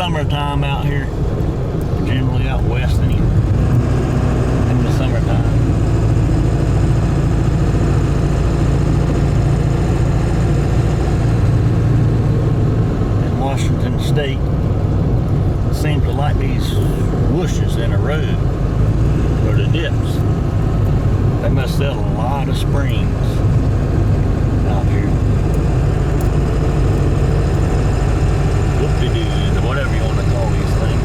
summertime out here. Generally out west in the summertime. In Washington State, seems to like these whooshes in a road or the dips. They must sell a lot of springs out here. Whoop-de-doos, or whatever you want to call these things.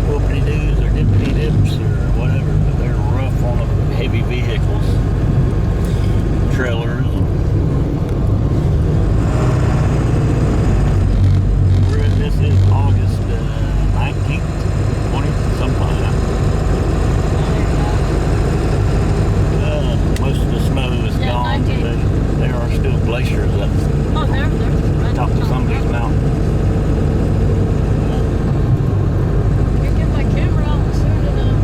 Whoopity-doos or dippity-dips or whatever, but they're rough on the heavy vehicles, trailers. This is August 19th, 20th, something like that. Most of the snow is gone, but there are still glaciers up top of some of these mountains. Can't get my camera out soon enough.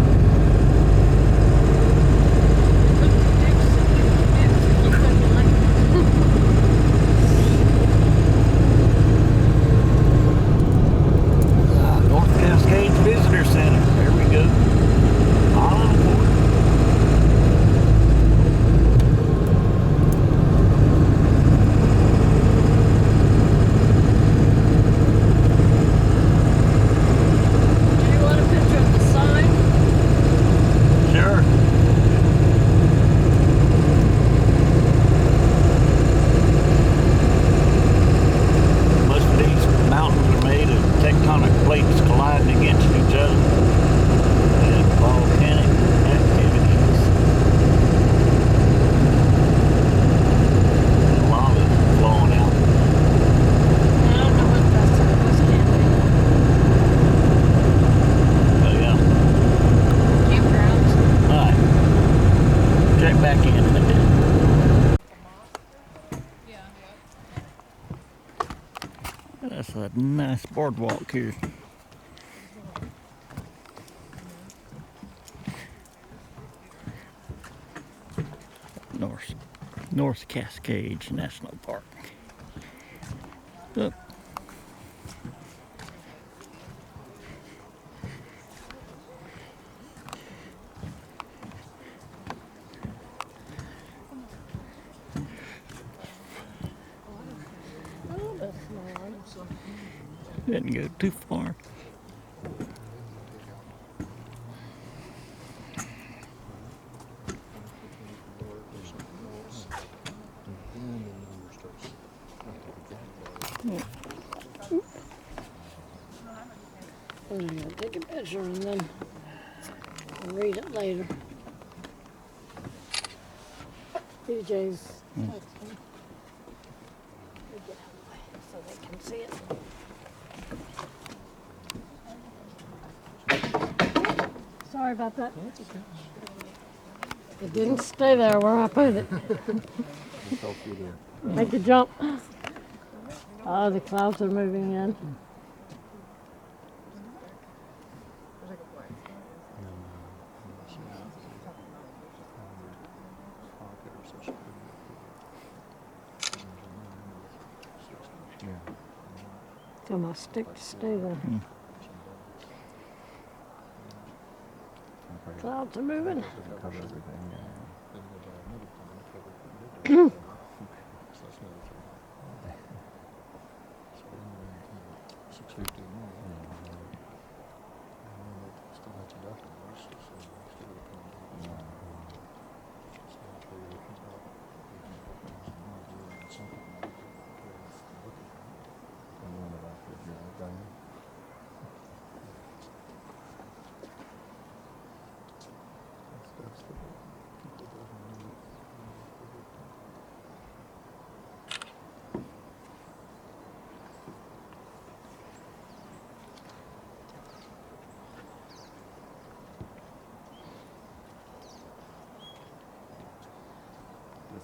North Cascades Visitor Center. There we go. Island Port. Do you want a picture of the sign? Sure. Most of these mountains are made of tectonic plates colliding against each other and volcanic activities. And lava flowing out. I don't know what that service can Oh yeah. be. Campgrounds. Alright. Check back in a bit. That's a nice boardwalk here. North Cascades National Park. Look. Oh, that's nice. Didn't go too far. I'm gonna take a picture and then read it later. DJ's texting. We get out of the way so they can see it. Sorry about that. It didn't stay there where I put it. Make a jump. Oh, the clouds are moving in. Tell my stick to stay there. Clouds are moving.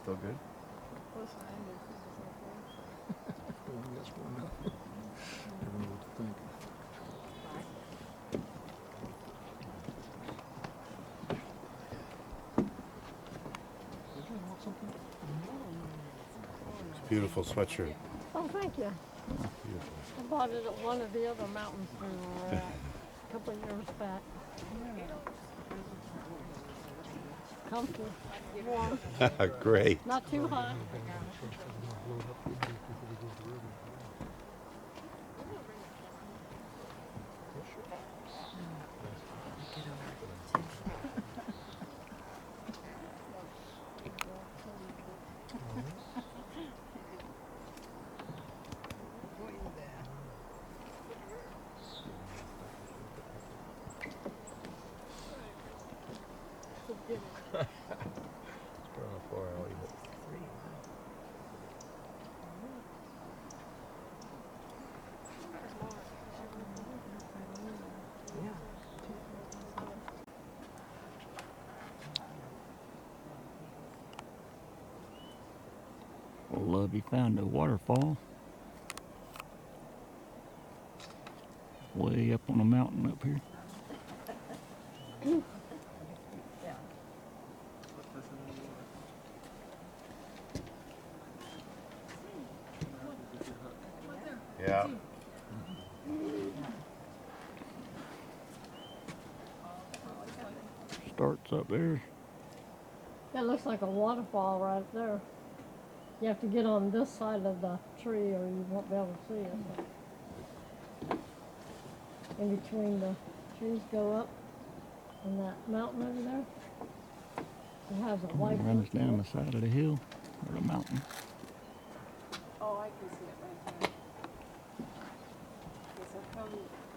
Still good? What's the end That's one now. Never know what to think. beautiful sweatshirt. Oh, thank you. Beautiful. I bought it at one of the other mountains we were at a couple of years back. Comfy, warm, Great. not too hot. Well, Lovey found a waterfall way up on a mountain up here. Yeah. Starts up there. That looks like a waterfall right there. You have to get on this side of the tree or you won't be able to see it. In between the trees go up and that mountain over there. It has a white Runs down the side of the hill or the mountain. Oh, I can see it right here. Okay, so come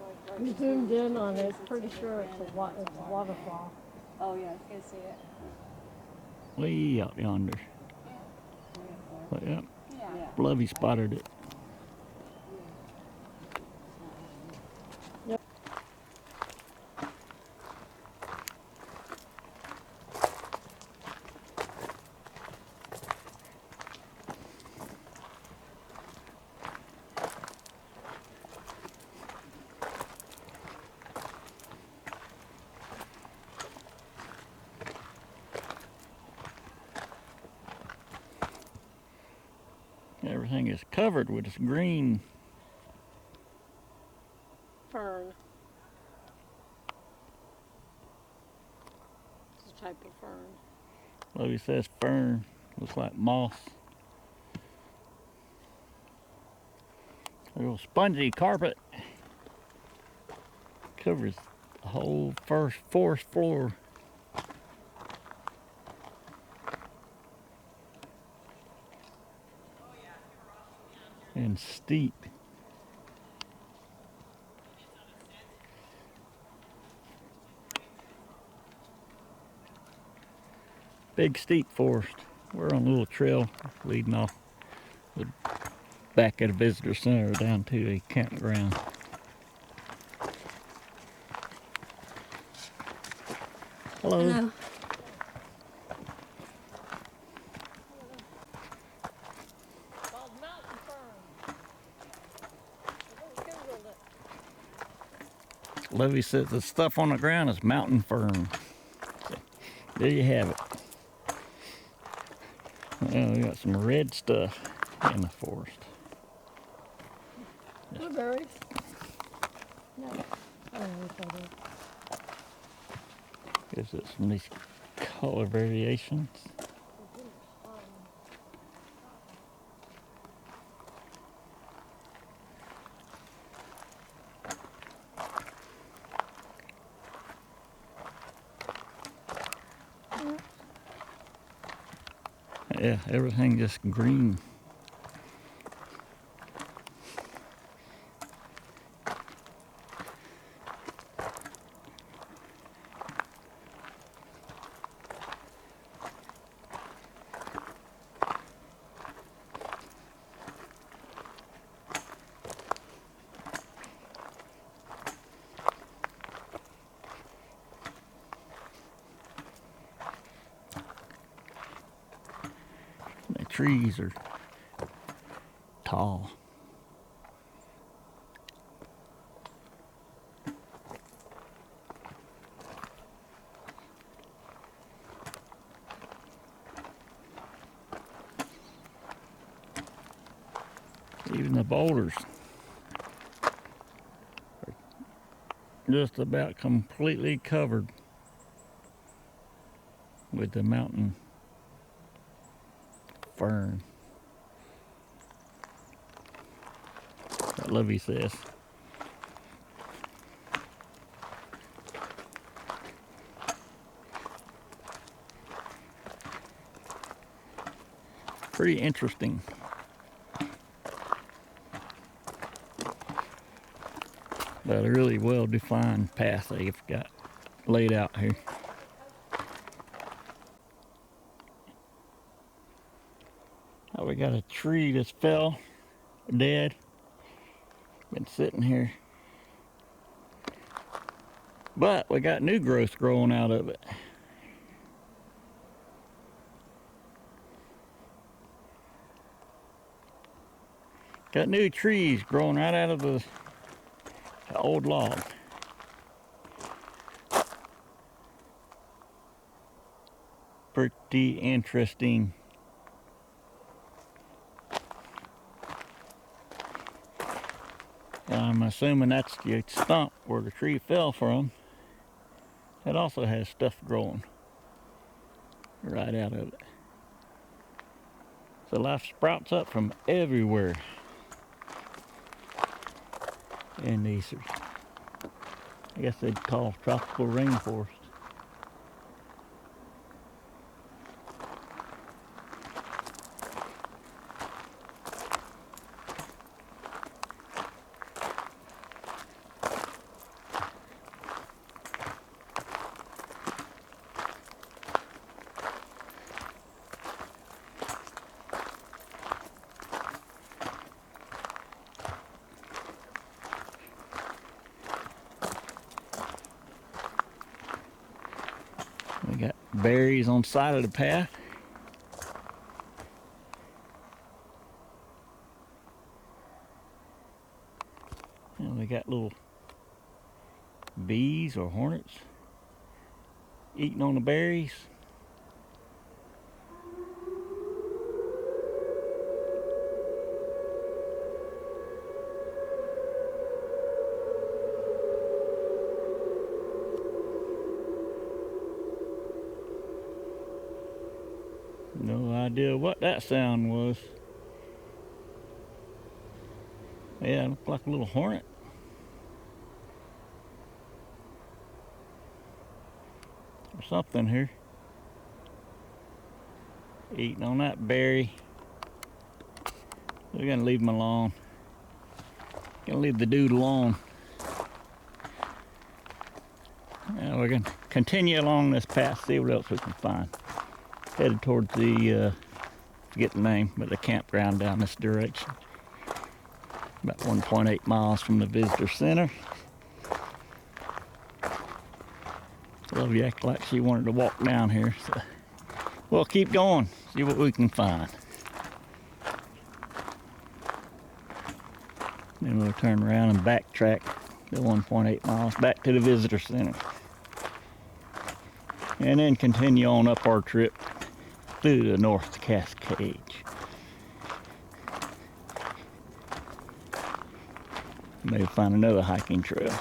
like right We between zoomed these in two on it. trees It's and pretty see sure the it's end a and it's waterfall. Oh yeah, I can see it. Way out yonder. But yeah, Yeah. Lovey spotted it. Yep. Everything is covered with this green. Fern. It's a type of fern. Lovey says fern. Looks like moss. A little spongy carpet. Covers the whole first forest floor. And steep. Big steep forest. We're on a little trail leading off the back of the visitor center down to a campground. Hello. Hello. Called mountain fern. Lovey says the stuff on the ground is mountain fern. So, there you have it. Well, we got some red stuff in the forest. Blueberries. No. I don't know what that is. Gives it some of these color variations. Yeah, everything just green. The trees are tall. Even the boulders are just about completely covered with the mountain fern. I love he says. Pretty interesting. But a really well-defined path they've got laid out here. Oh, we got a tree that's fell dead. Been sitting here. But we got new growth growing out of it. Got new trees growing right out of the old log. Pretty interesting. I'm assuming that's the stump where the tree fell from. It also has stuff growing right out of it. So life sprouts up from everywhere in these, I guess they'd call tropical rainforest. We got berries on the side of the path. And we got little bees or hornets eating on the berries. No idea what that sound was. Yeah, it looked like a little hornet. Or something here. Eating on that berry. We're gonna leave him alone. Gonna leave the dude alone. Now we're gonna continue along this path, see what else we can find. Headed towards the, forget the name, but the campground down this direction. About 1.8 miles from the visitor center. Lovey acted like she wanted to walk down here, so we'll keep going, see what we can find. Then we'll turn around and backtrack the 1.8 miles back to the visitor center. And then continue on up our trip through the North Cascades. Maybe find another hiking trail.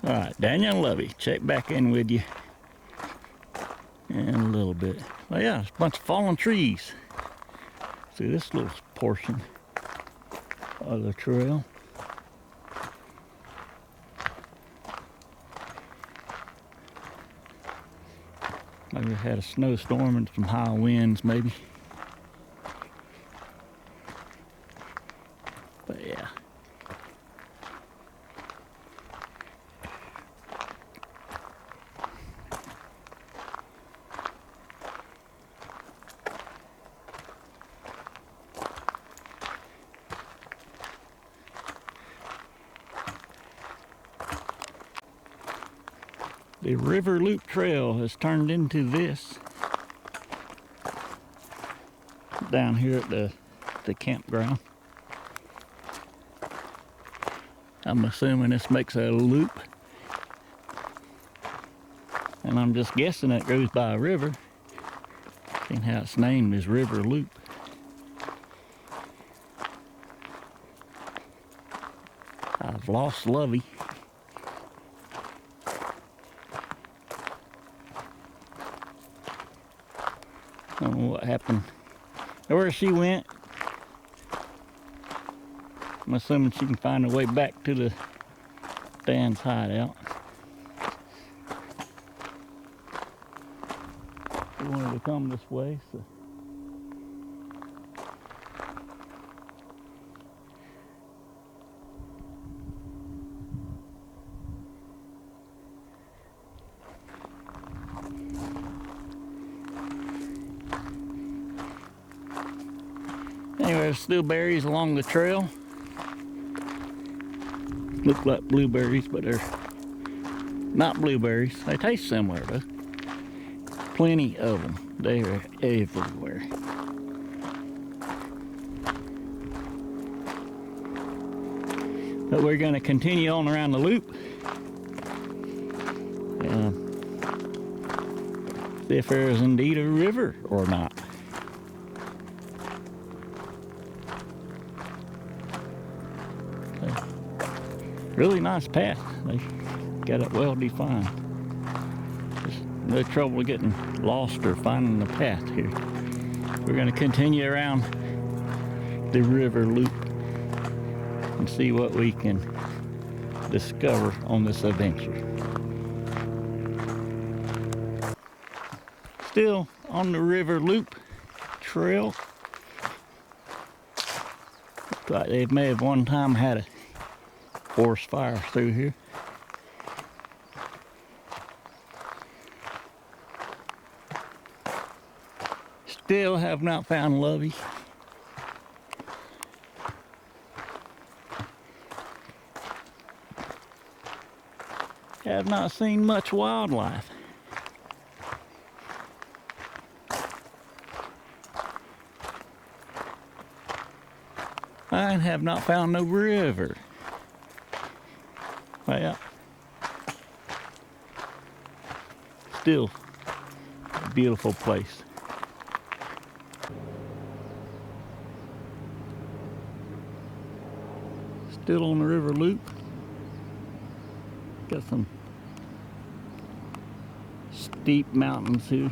All right, Daniel and Lovey, check back in with you in a little bit. Oh yeah, there's a bunch of fallen trees. See this little portion of the trail. Maybe we had a snowstorm and some high winds maybe. But yeah. The River Loop Trail has turned into this down here at the the campground. I'm assuming this makes a loop. And I'm just guessing it goes by a river. Seeing how it's named is River Loop. I've lost Lovey. I don't know what happened. Where she went. I'm assuming she can find her way back to the Dan's hideout. We wanted to come this way, so. Anyway, there's still berries along the trail. Look like blueberries, but they're not blueberries. They taste similar though. Plenty of them. They're everywhere. But we're going to continue on around the loop. See if there is indeed a river or not. Really nice path. They got it well defined. There's no trouble getting lost or finding the path here. We're going to continue around the river loop and see what we can discover on this adventure. Still on the river loop trail. Looks like they may have one time had a forest fire through here. Still have not found Lovey. Have not seen much wildlife. I have not found no river. Well, still a beautiful place. Still on the river loop. Got some steep mountains here.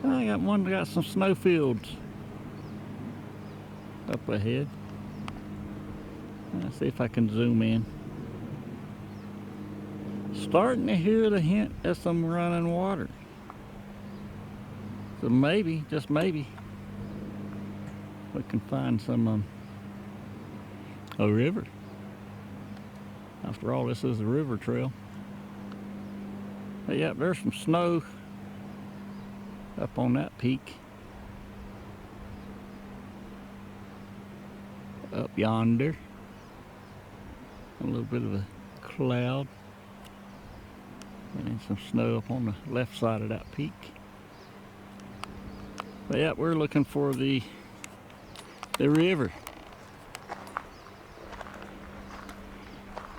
I got one that got some snowfields up ahead. Let's see if I can zoom in. Starting to hear the hint of some running water. So maybe, just maybe, we can find some a river. After all, this is a river trail. But yeah, there's some snow up on that peak. Up yonder. A little bit of a cloud. And then some snow up on the left side of that peak. But yeah, we're looking for the river.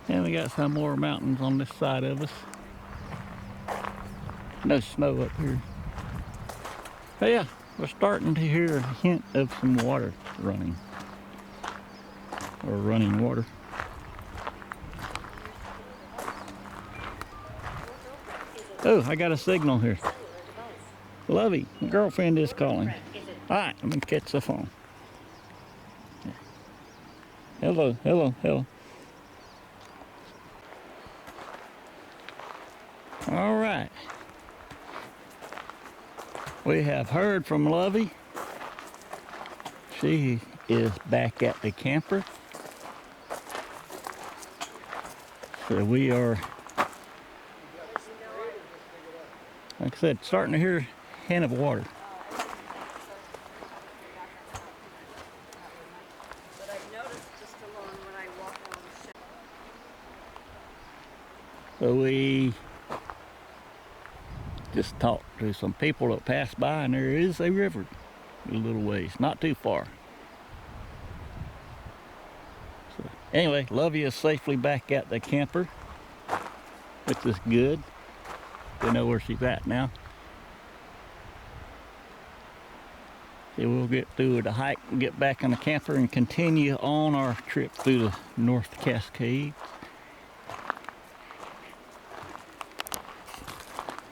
And we got some more mountains on this side of us. No snow up here. But yeah, we're starting to hear a hint of some water running. Or running water. Oh, I got a signal here. Lovey, my girlfriend is calling. Alright, let me catch the phone. Hello, hello, hello. Alright. We have heard from Lovey. She is back at the camper. So we are, like I said, starting to hear a hint of water. But I've noticed just along when I walk along the shore. So we just talked to some people that passed by, and there is a river a little ways, not too far. Anyway, Lovey is safely back at the camper, which is good. We know where she's at now. So we'll get through the hike and get back in the camper and continue on our trip through the North Cascades.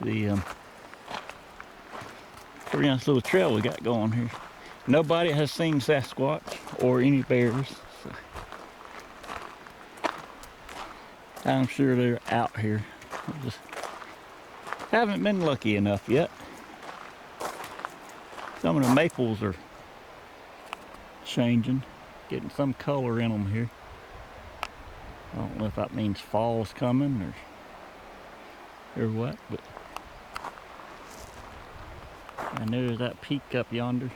The pretty nice little trail we got going here. Nobody has seen Sasquatch or any bears, so I'm sure they're out here. Just haven't been lucky enough yet. Some of the maples are changing, getting some color in them here. I don't know if that means fall's coming or what, but and there's that peak up yonder.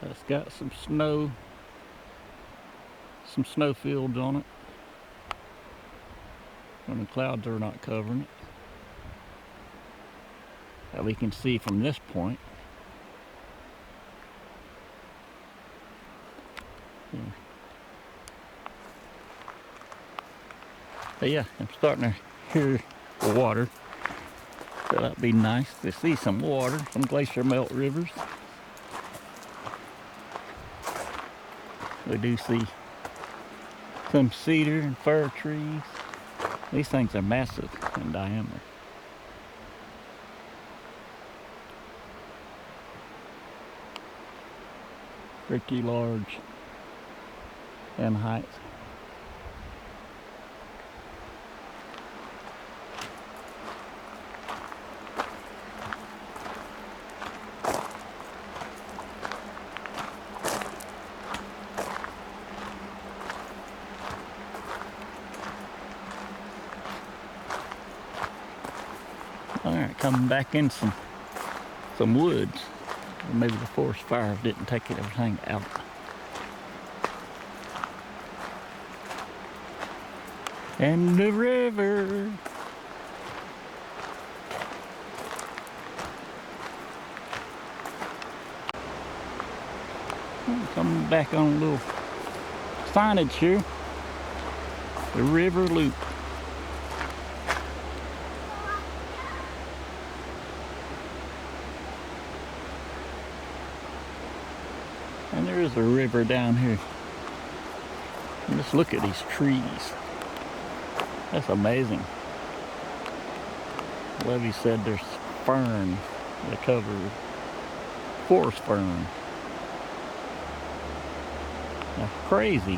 That's got some snow fields on it, when the clouds are not covering it, that we can see from this point. Yeah. But yeah, I'm starting to hear the water, so that'd be nice to see some water, some glacier melt rivers. We do see some cedar and fir trees. These things are massive in diameter. Pretty large in height. Alright, coming back in some woods. Or maybe the forest fire didn't take everything out. And the river. Coming back on a little signage here. The river loop. And there is a river down here. And just look at these trees. That's amazing. Levy said there's fern that cover forest fern. That's crazy.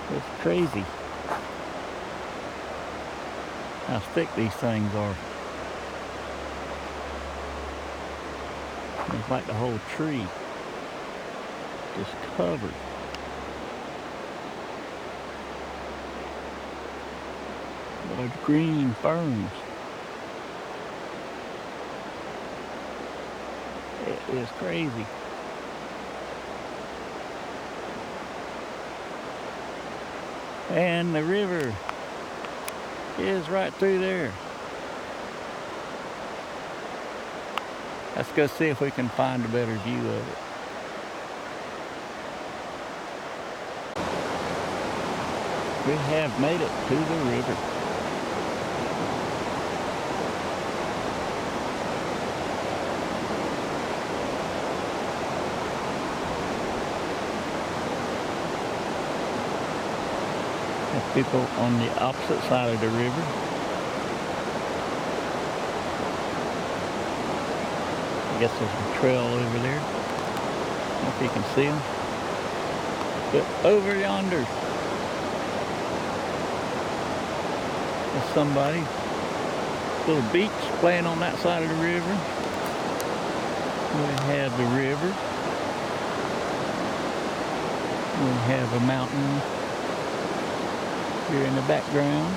That's crazy how thick these things are. It's like the whole tree just covered. Large green ferns. It is crazy. And the river is right through there. Let's go see if we can find a better view of it. We have made it to the river. There's people on the opposite side of the river. I guess there's a trail over there. I don't know if you can see them. But over yonder, there's somebody. Little beach playing on that side of the river. We have the river. We have a mountain here in the background.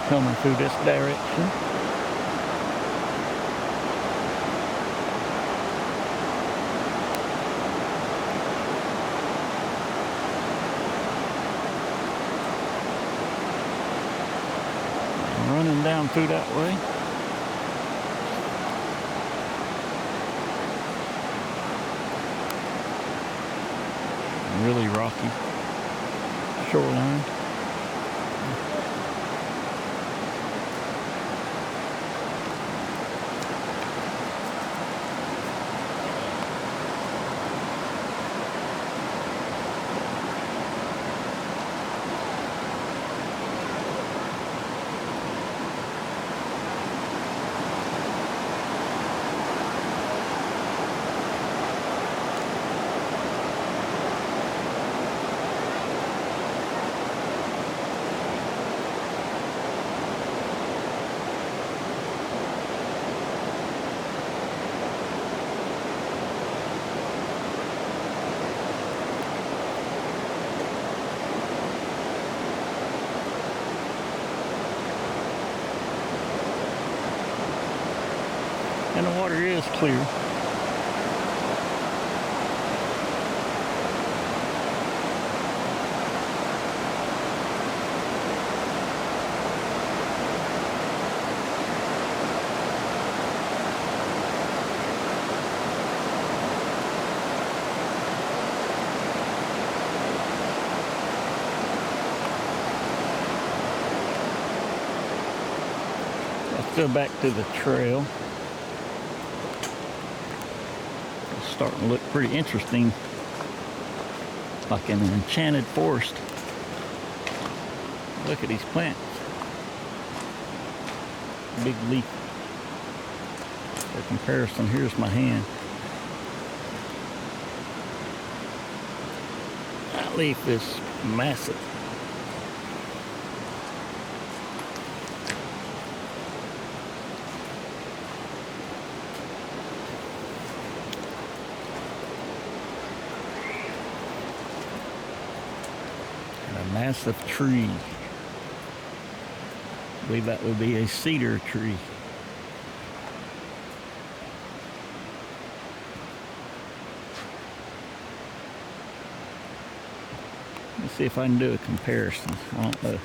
Coming through this direction. running down through that way. Really rocky shoreline. And the water is clear. Let's go back to the trail. Starting to look pretty interesting, like in an enchanted forest. Look at these plants. Big leaf. For comparison, here's my hand. That leaf is massive. Massive tree. I believe that would be a cedar tree. Let's see if I can do a comparison. I don't know.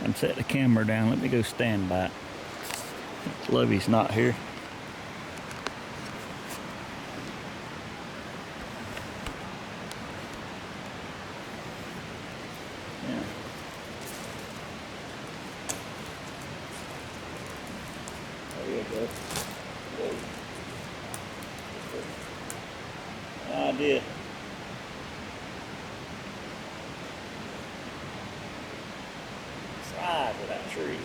I can set the camera down. Let me go stand by it. Lovey's not here. Idea. Size of that tree.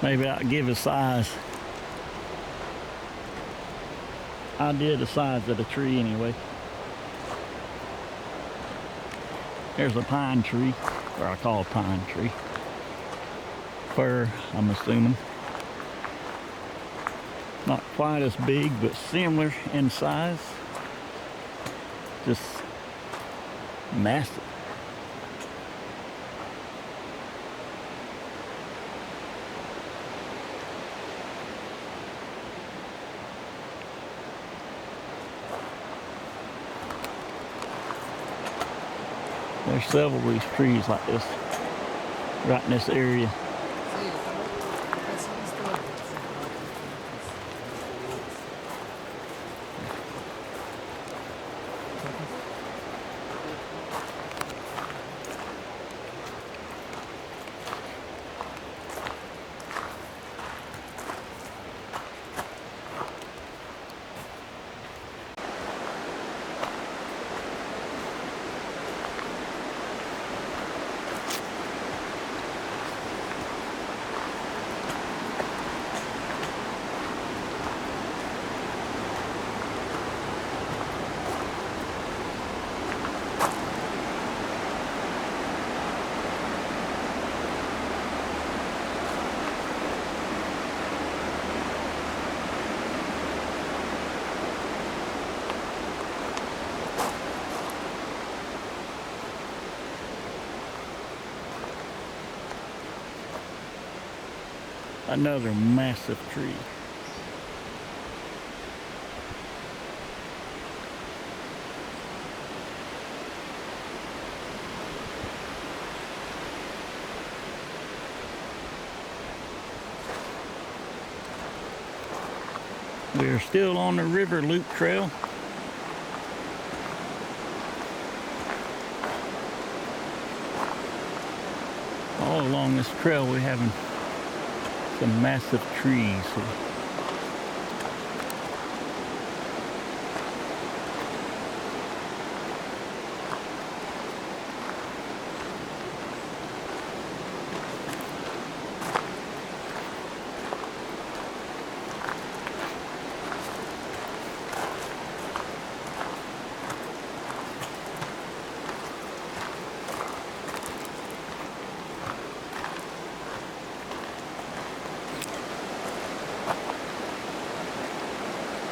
Maybe I'll give a size. Idea the size of the tree anyway. There's a pine tree, or I call a pine tree. Fir, I'm assuming. Not quite as big, but similar in size. Just massive. There's several of these trees like this right in this area. Another massive tree. We are still on the river loop trail. All along this trail we're having some massive trees.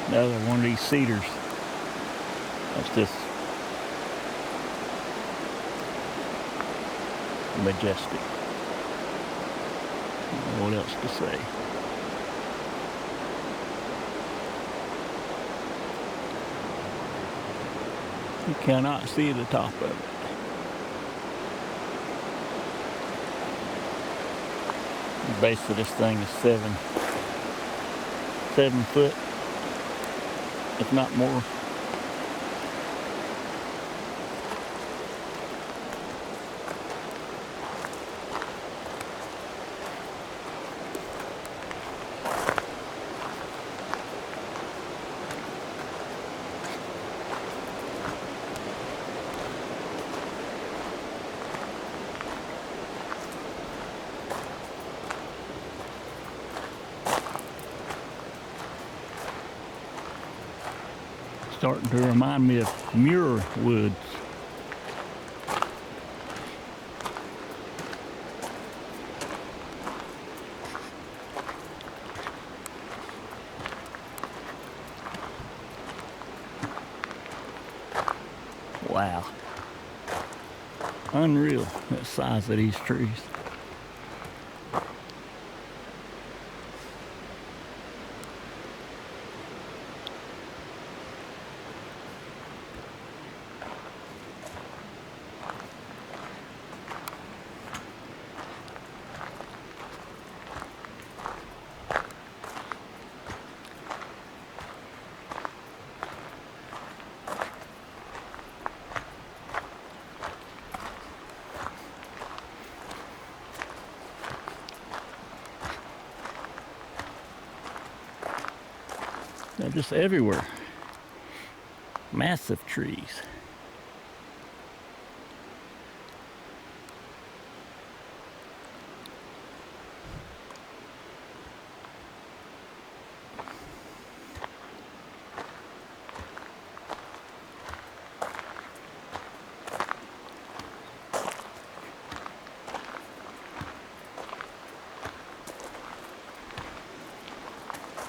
Another one of these cedars. That's just majestic. I don't know what else to say. You cannot see the top of it. The base of this thing is 7 foot, if not more. Starting to remind me of Muir woods. Wow. Unreal, the size of these trees. They're just everywhere. Massive trees.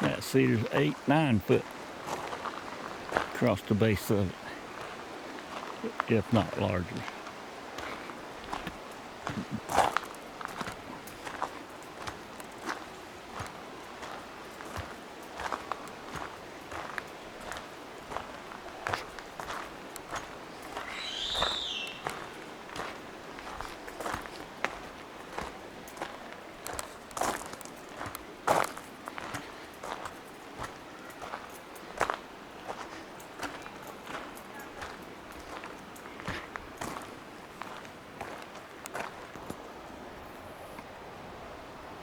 That cedar's 8-9 foot across the base of it, if not larger.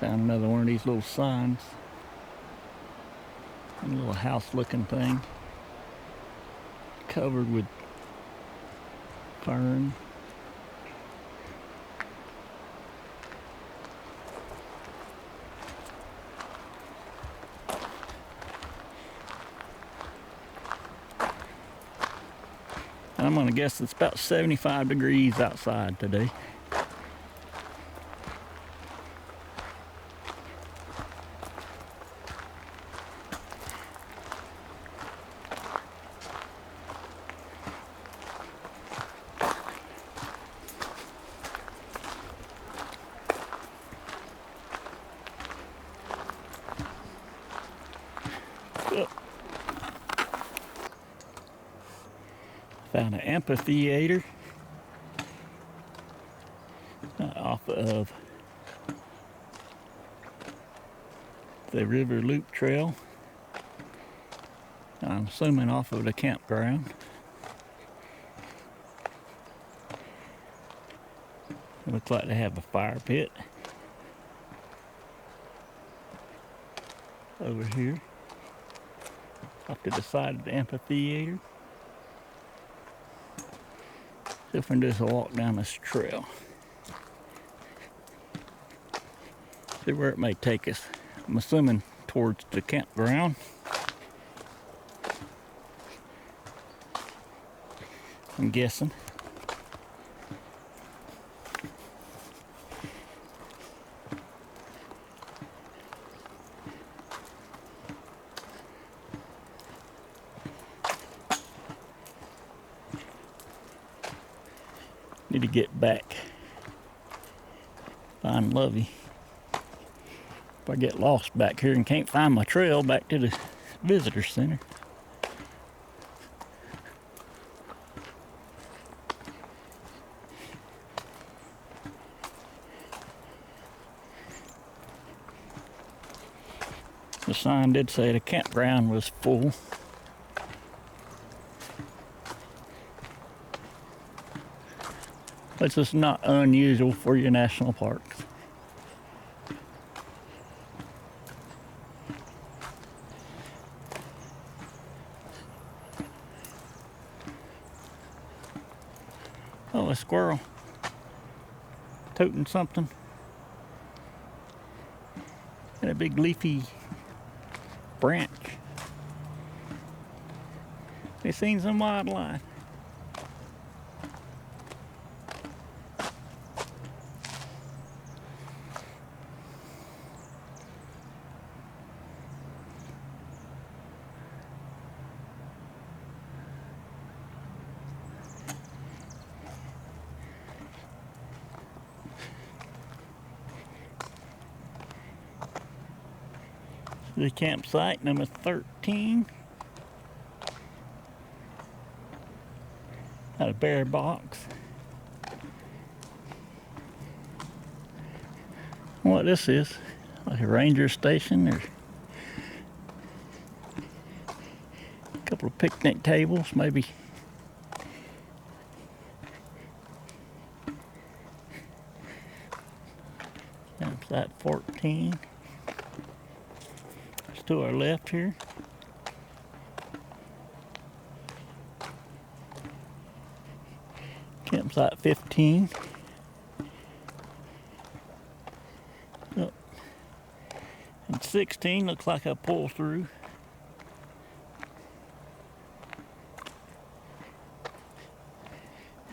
Found another one of these little signs. A little house looking thing. Covered with fern. I'm gonna guess it's about 75 degrees outside today. Found an amphitheater off of the River Loop Trail. I'm assuming off of the campground. It looks like they have a fire pit over here off to the side of the amphitheater. See if we can just walk down this trail. See where it may take us. I'm assuming towards the campground. I'm guessing. Need to get back. Find Lovey. If I get lost back here and can't find my trail back to the visitor center. The sign did say the campground was full. This is not unusual for your national parks. Oh, a squirrel. Toting something. And a big leafy branch. They seen some wildlife. The campsite number 13. Got a bear box. What this is, like a ranger station or a couple of picnic tables, maybe. Campsite 14. To our left here. Campsite 15. Oh. And 16 looks like a pull through.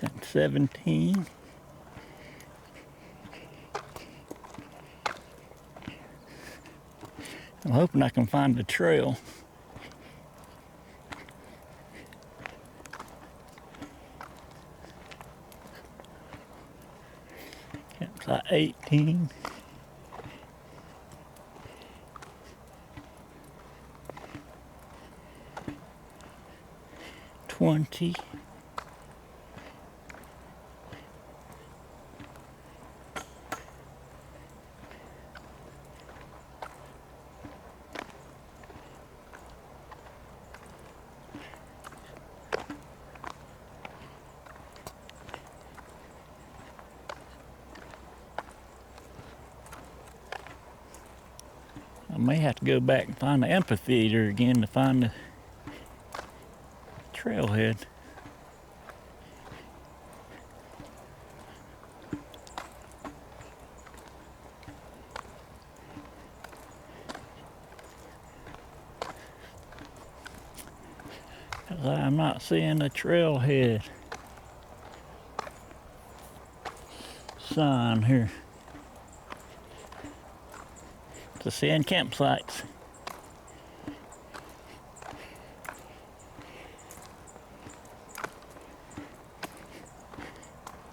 And 17. I'm hoping I can find the trail. Campsite 18. $20. I may have to go back and find the amphitheater again to find the trailhead. I'm not seeing the trailhead sign here. To seeing campsites.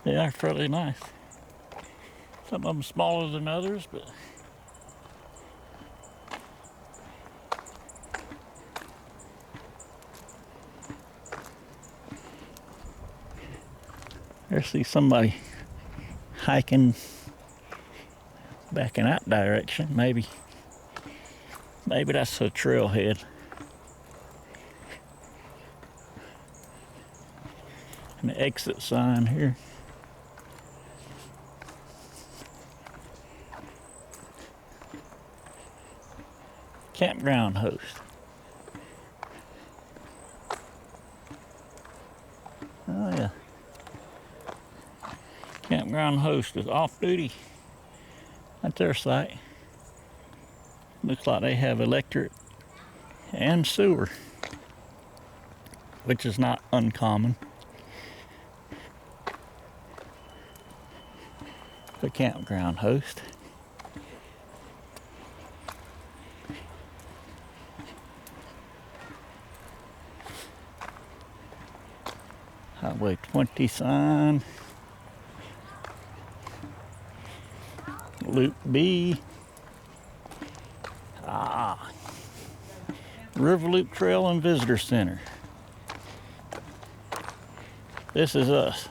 They are fairly nice. Some of them smaller than others, but There's see somebody hiking back in that direction. Maybe that's a trailhead. An exit sign here. Campground host. Oh yeah. Campground host is off duty at their site. Looks like they have electric and sewer, which is not uncommon for campground host. Highway 20 sign. Loop B. River Loop Trail and Visitor Center. This is us.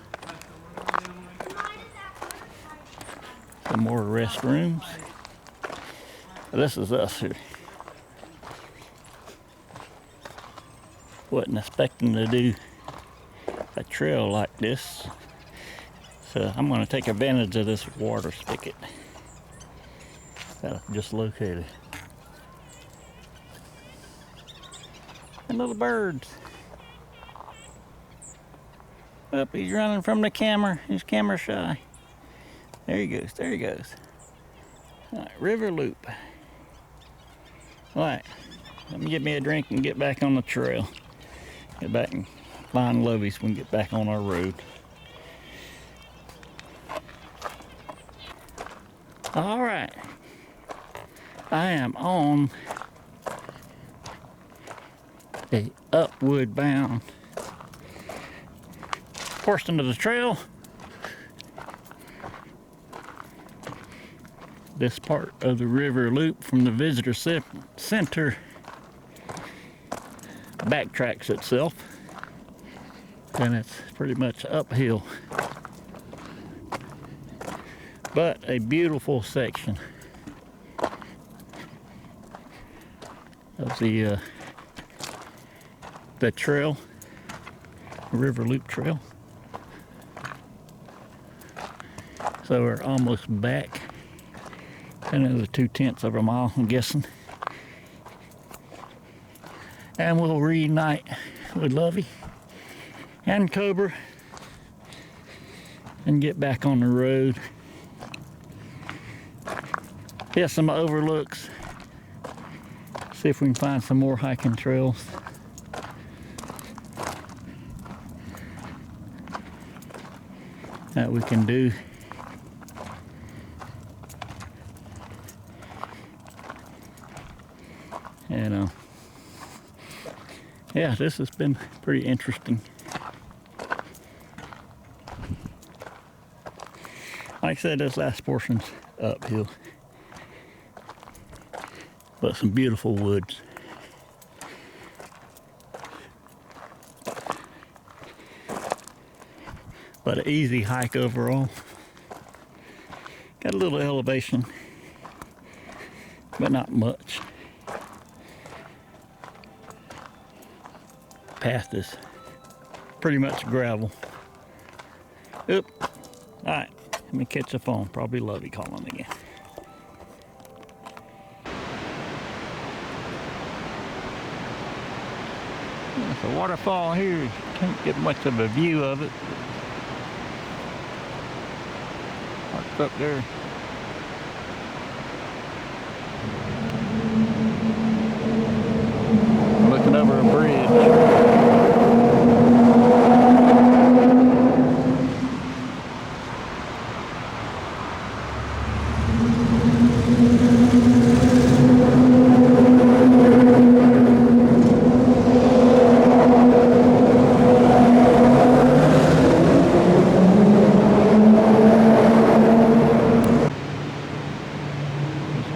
Some more restrooms. This is us here. Wasn't expecting to do a trail like this, so I'm going to take advantage of this water spigot that I just located. And little birds. Up, he's running from the camera. He's camera shy. There he goes. There he goes. All right, River Loop. All right, let me get me a drink and get back on the trail. Get back and find Lovey's when we get back on our road. All right, I am on a upward bound portion of the trail. This part of the river loop from the visitor center backtracks itself, and it's pretty much uphill, but a beautiful section of the trail, river loop trail. So we're almost back. Another 2/10 of a mile, I'm guessing. And we'll reunite with Lovey and Cobra and get back on the road. Hit some overlooks. See if we can find some more hiking trails. That we can do. And yeah, this has been pretty interesting. Like I said, this last portion's uphill, but some beautiful woods. But an easy hike overall. Got a little elevation, but not much. Path is pretty much gravel. Oop. All right, let me catch the phone. Probably Lovey calling again. There's a waterfall here. Can't get much of a view of it. Parked up there. Looking over a bridge.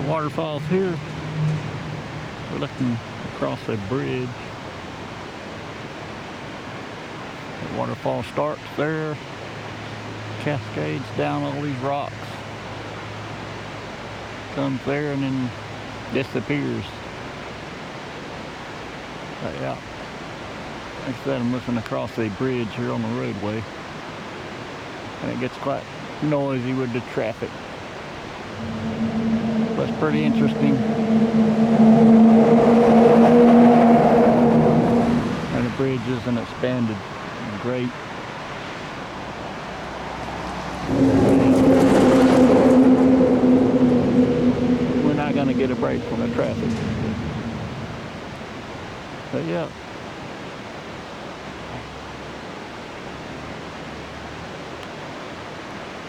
Waterfalls here. We're looking across a bridge. The waterfall starts there. Cascades down all these rocks. Comes there and then disappears. But yeah. Like I said, I'm looking across a bridge here on the roadway. And it gets quite noisy with the traffic. But it's pretty interesting. And the bridge isn't expanded. Great. We're not going to get a break from the traffic. But yeah.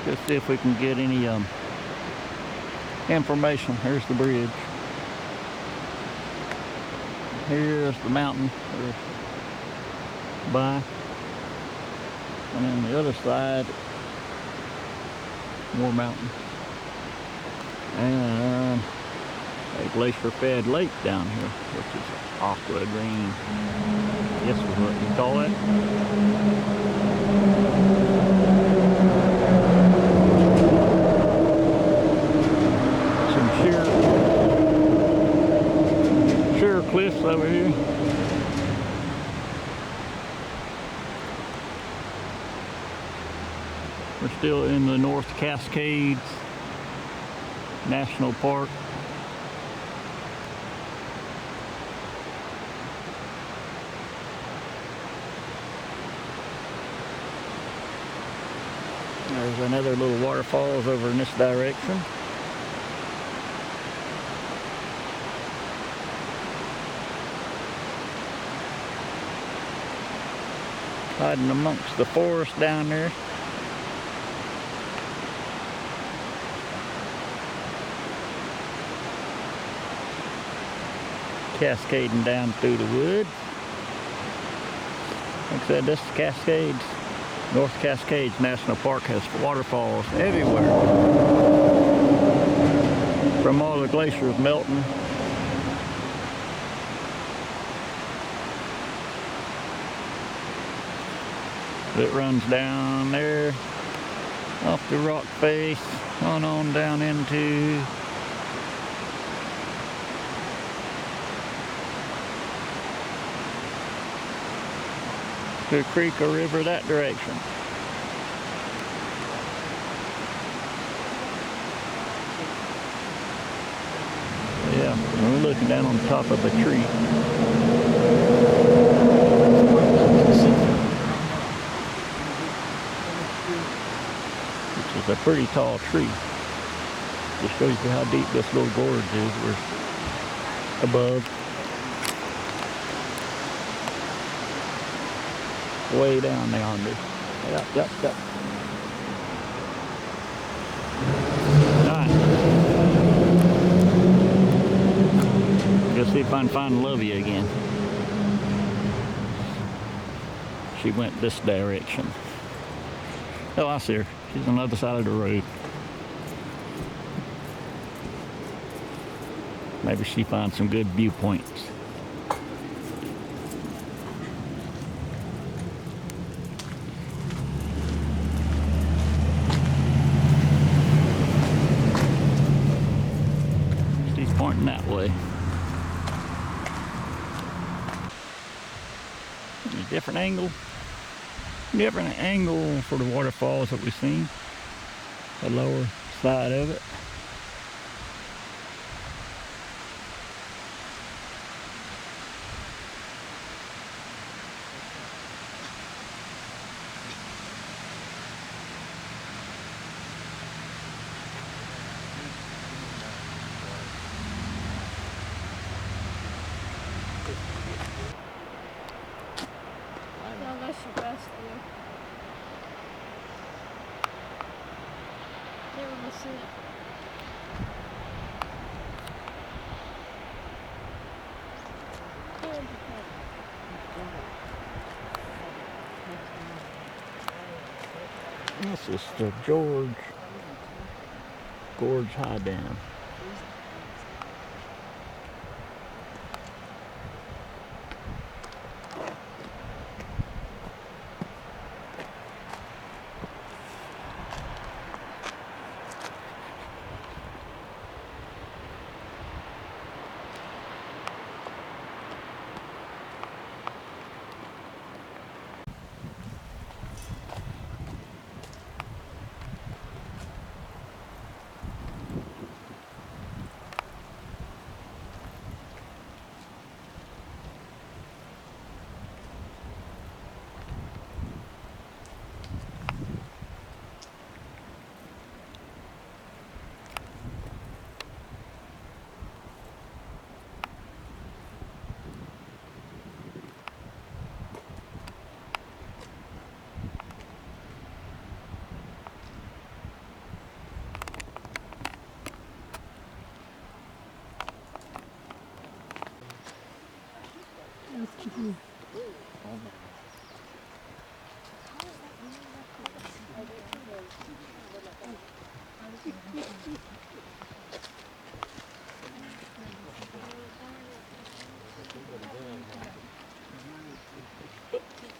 Let's see if we can get any information. Here's the bridge. Here's the mountain by. And on the other side, more mountain. And a glacier-fed lake down here, which is aqua green. Guess what you call it. Some sheer cliffs over here. We're still in the North Cascades National Park. There's another little waterfalls over in this direction. Hiding amongst the forest down there. Cascading down through the woods. Like I said, this is Cascades. North Cascades National Park has waterfalls everywhere. From all the glaciers melting. It runs down there, off the rock face, on down into the creek or river that direction. Yeah, we're looking down on top of a tree. Which is a pretty tall tree. Just shows you how deep this little gorge is. We're above. Way down there under. Yep. Alright. Let's see if I can find Lovey again. She went this direction. Oh, I see her. She's on the other side of the road. Maybe she finds some good viewpoints. She's pointing that way. A different angle for the waterfalls that we've seen. The lower side of it. No, that's your best view. Can't really see it. This is the Gorge High Dam.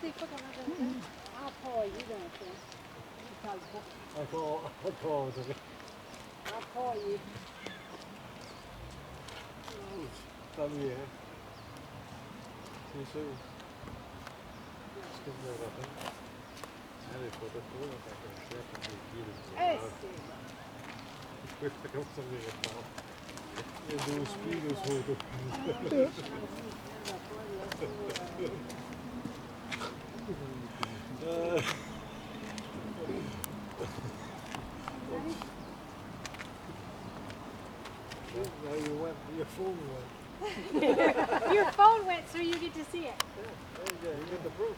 I'll call you, don't think. I'll call it. I'll call you. Time of year. See you soon. It's good to know about that. And if we're going to back on track and be beautiful. We'll pick up something about. We'll do a speedos photo. Now you went, your phone went. Your phone went, so you get to see it. Yeah, you get the proof.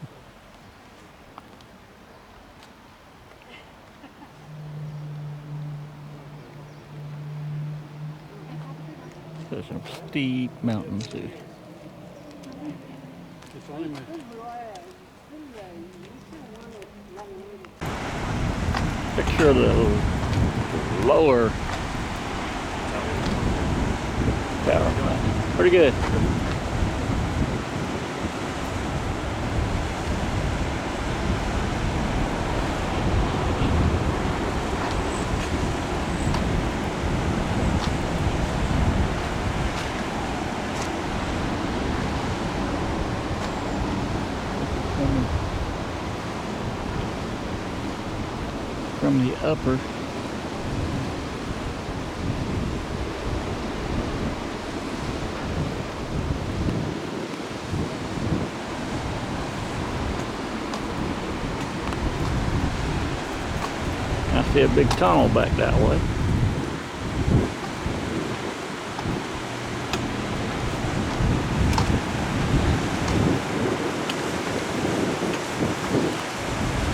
There's some steep mountains here. It's only my Picture of the lower power plant. Pretty good. From the upper. I see a big tunnel back that way.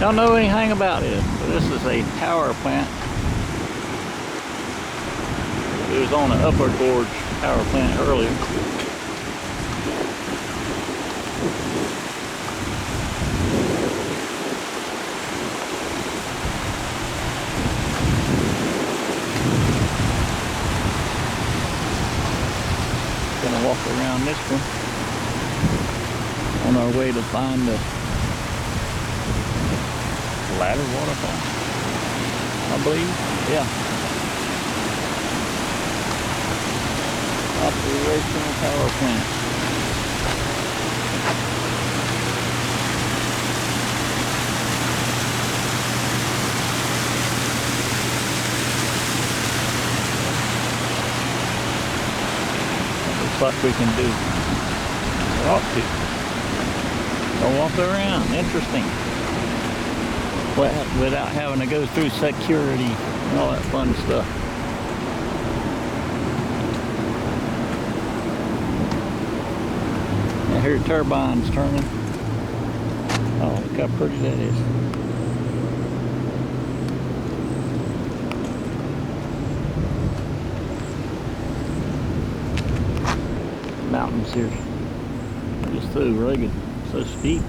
Don't know anything about it, but this is a power plant. It was on an upper gorge power plant earlier. Gonna walk around this one on our way to find the ladder waterfall, I believe. Yeah. Operational power plant. Looks like we can do. We ought to. Go walk around. Interesting. Without having to go through security and all that fun stuff. I hear turbines turning. Oh, look how pretty that is. Mountains here. Just so rugged, so steep.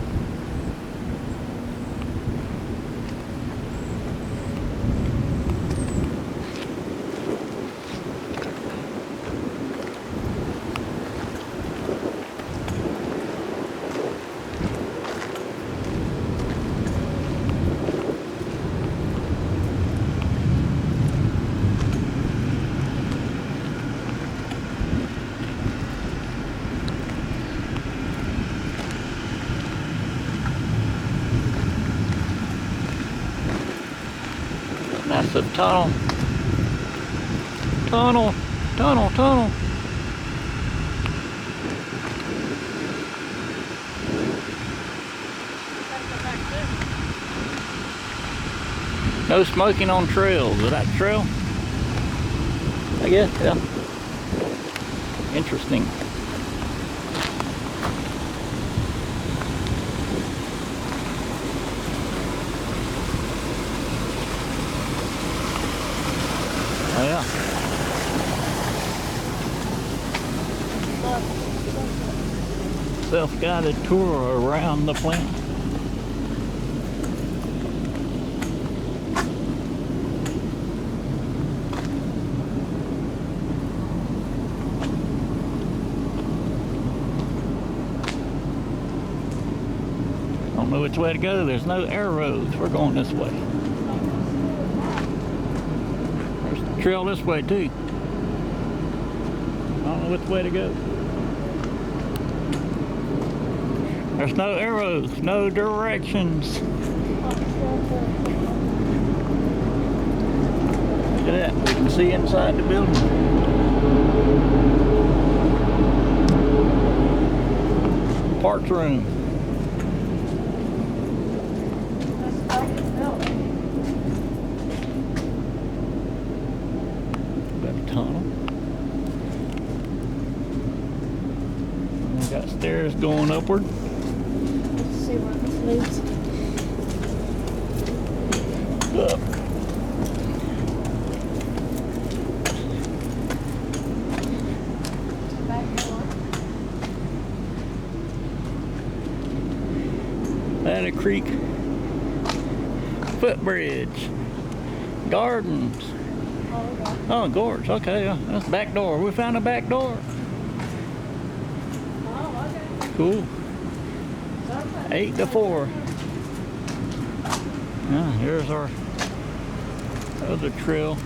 Massive tunnel. Tunnel. Tunnel. Tunnel. No smoking on trails. Is that trail? I guess, yeah. Interesting. Oh yeah. Self-guided tour around the plant. don't know which way to go. There's no arrows. We're going this way. There's a trail this way too. I don't know which way to go. There's no arrows, no directions. Look at that. We can see inside the building. Parts room. Got a tunnel. We got stairs going upward. Let's see where this leads. Up. Ladder Creek footbridge, gardens. Oh, gorge. Okay, that's back door. We found a back door. Oh, okay. Cool. 8 to 4. Yeah, here's our other trail.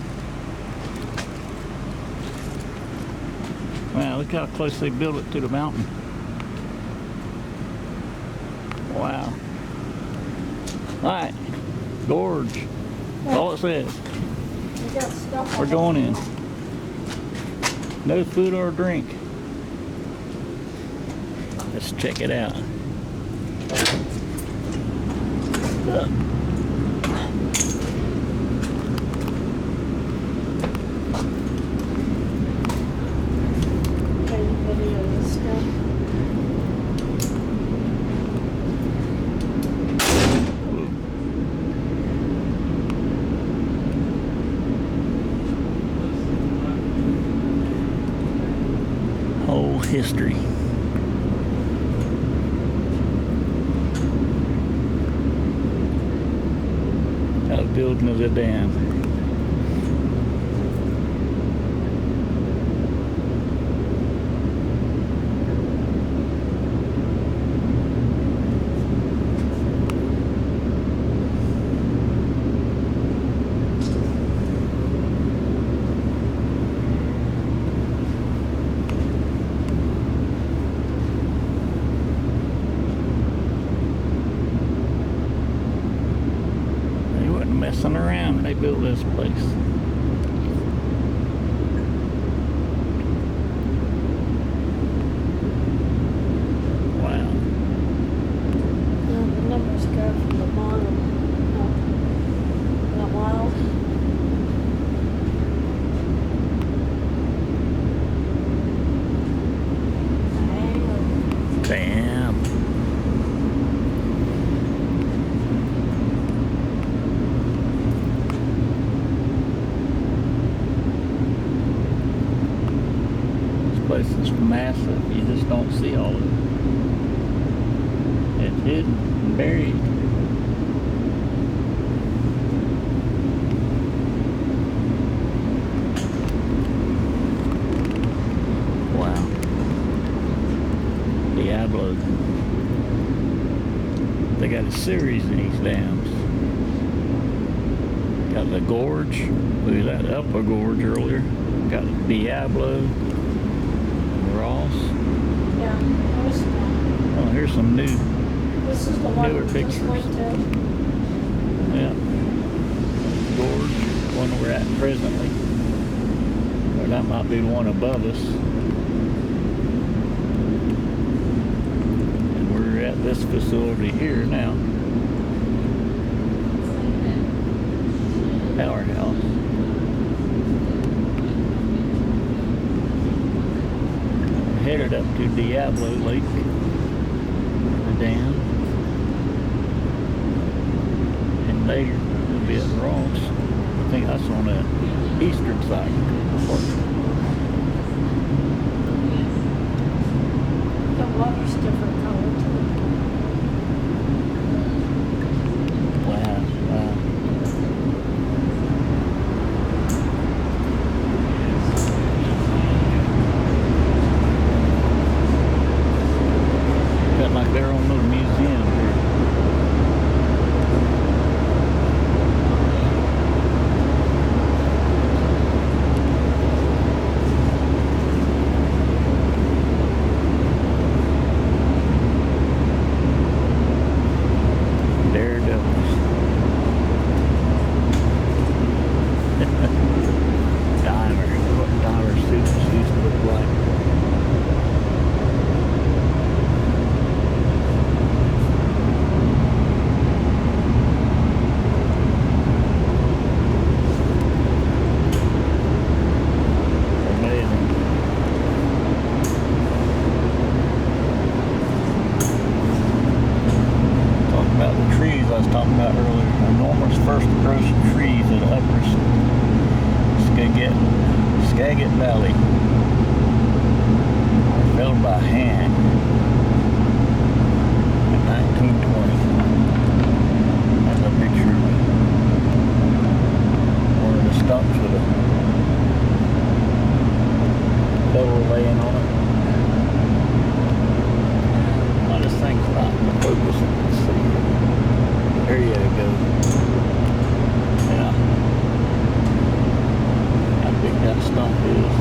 Wow, look how close they built it to the mountain. Wow. Alright, gorge. That's all it says. We got stuff. We're going in. No food or drink. Let's check it out. Whole history. Of building of the dam. Messing around when they built this place. Wow. Yeah, the numbers go from the bottom up. Isn't that wild? Damn. This place is massive. You just don't see all of it. It's hidden and buried. Wow. Diablo. They got a series of these dams. Got the gorge. We was at the upper gorge earlier. Got the Diablo. Ross. Yeah, there's one. Oh, here's some new. This is the one Newer we just pictures. went to. Yeah. Gorge, one we're at presently. Or that might be the one above us. And we're at this facility here now. Powerhouse. Headed up to Diablo Lake, the dam, and later we'll be at Ross. I think that's on the eastern side. The water's different color too. Wow, wow. Got like their own little museum here. I was talking about earlier. Enormous first growth trees in the upper Skagit Valley. Were felled by hand in 1920. That's a picture of one of the stumps with a fellow laying on it. I just think about the focus. Let's see. There you go. Yeah. How big that stump is.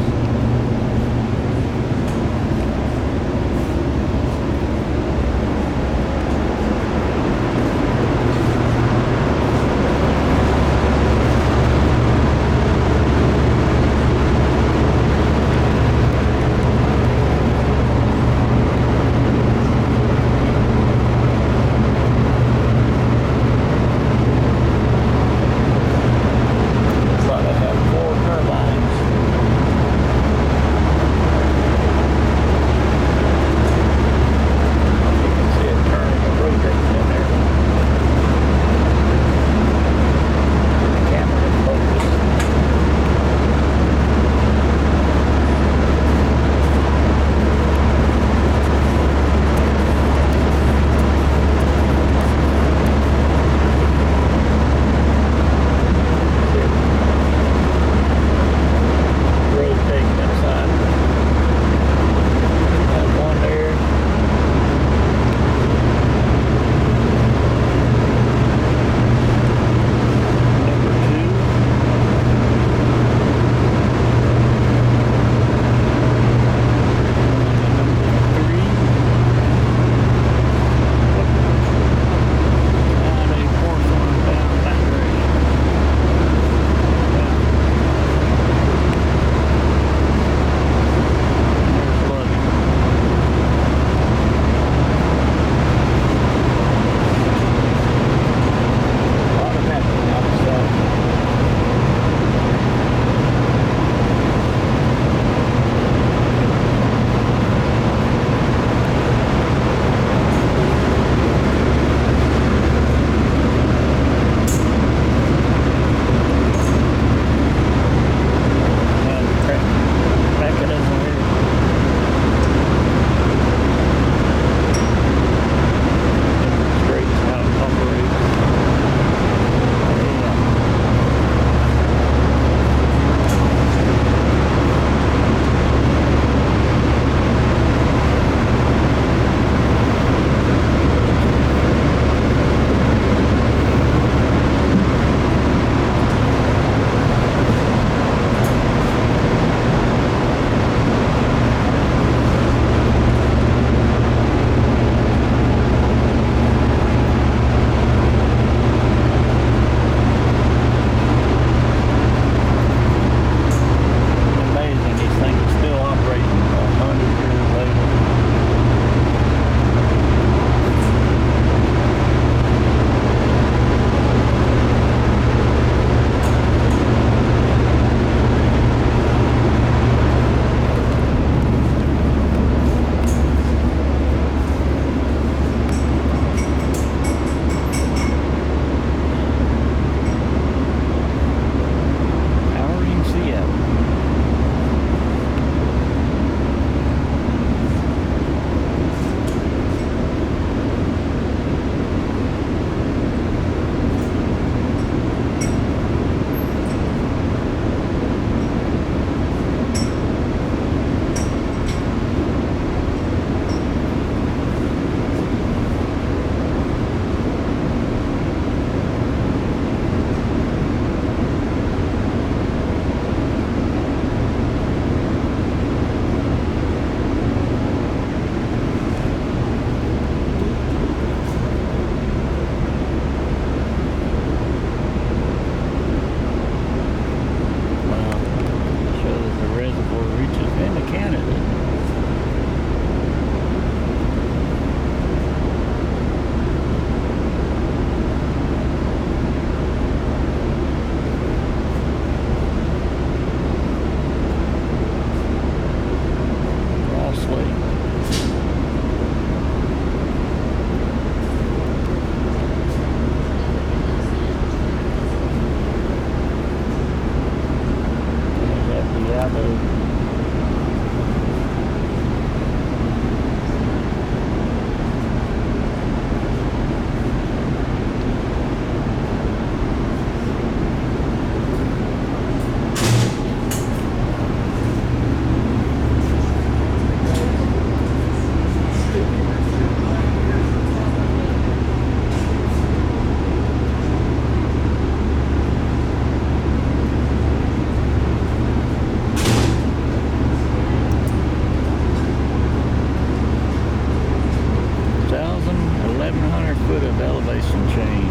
some change.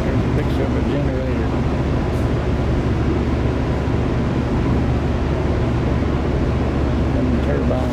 There's a picture of a generator. And the turbine.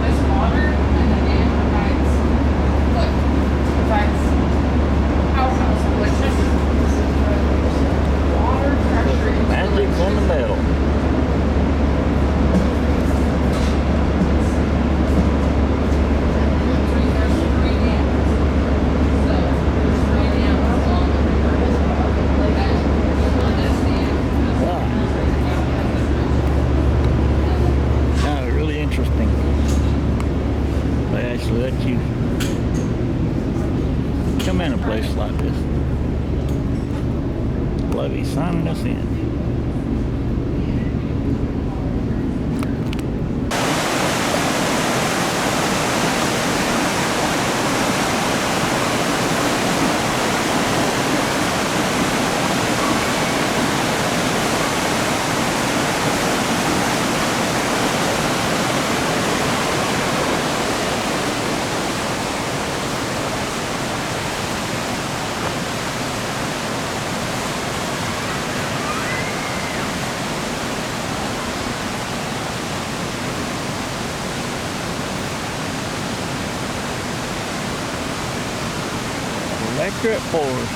This water and the dam provides, look, provides powerhouse electricity. Water pressure is Magic on the metal. There's 3 dams. So there's 3 dams along the river. And on this dam, Wow. Really interesting. They actually let you come in a place like this. Levy signing us in. Electric force.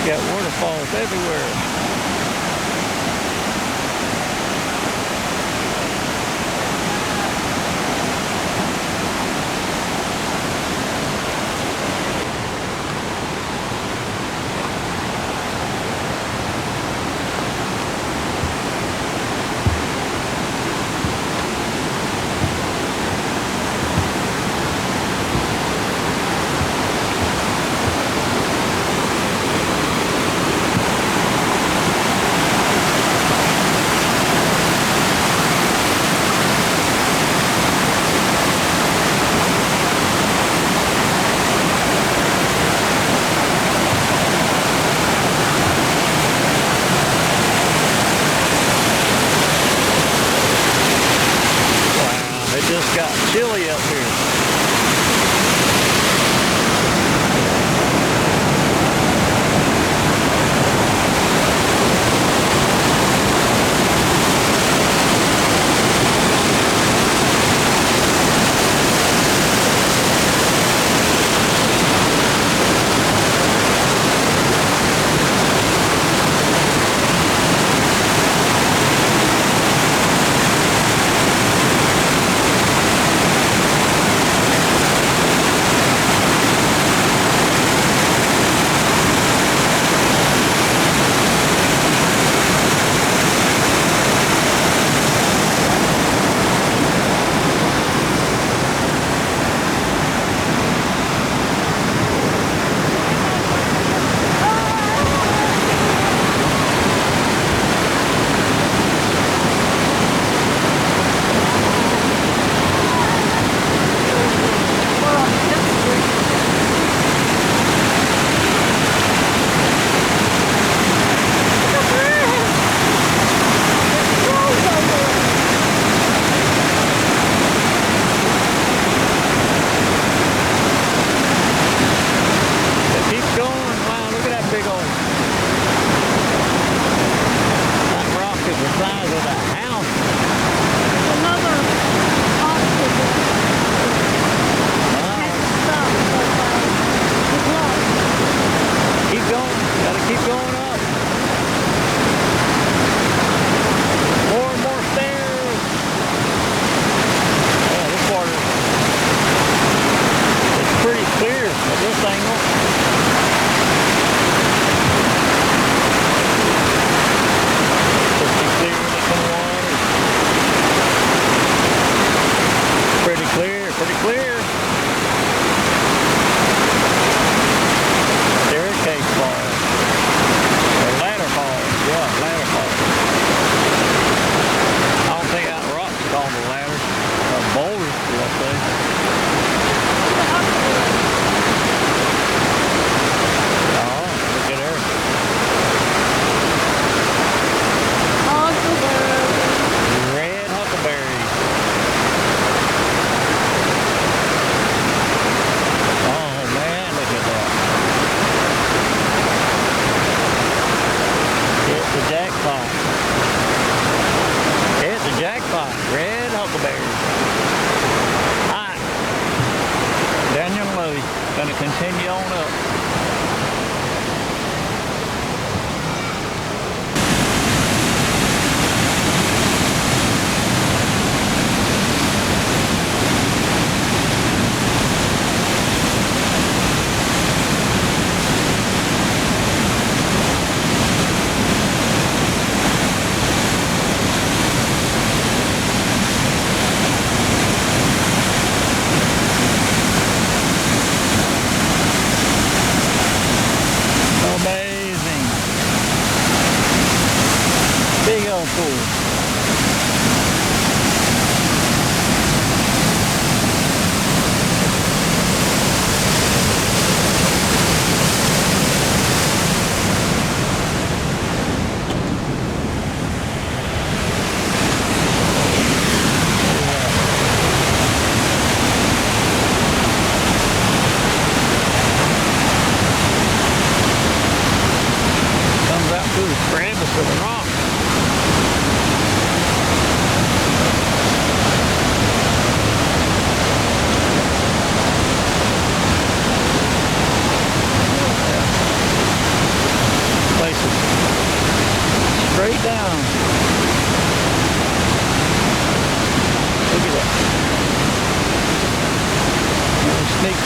Got waterfalls everywhere.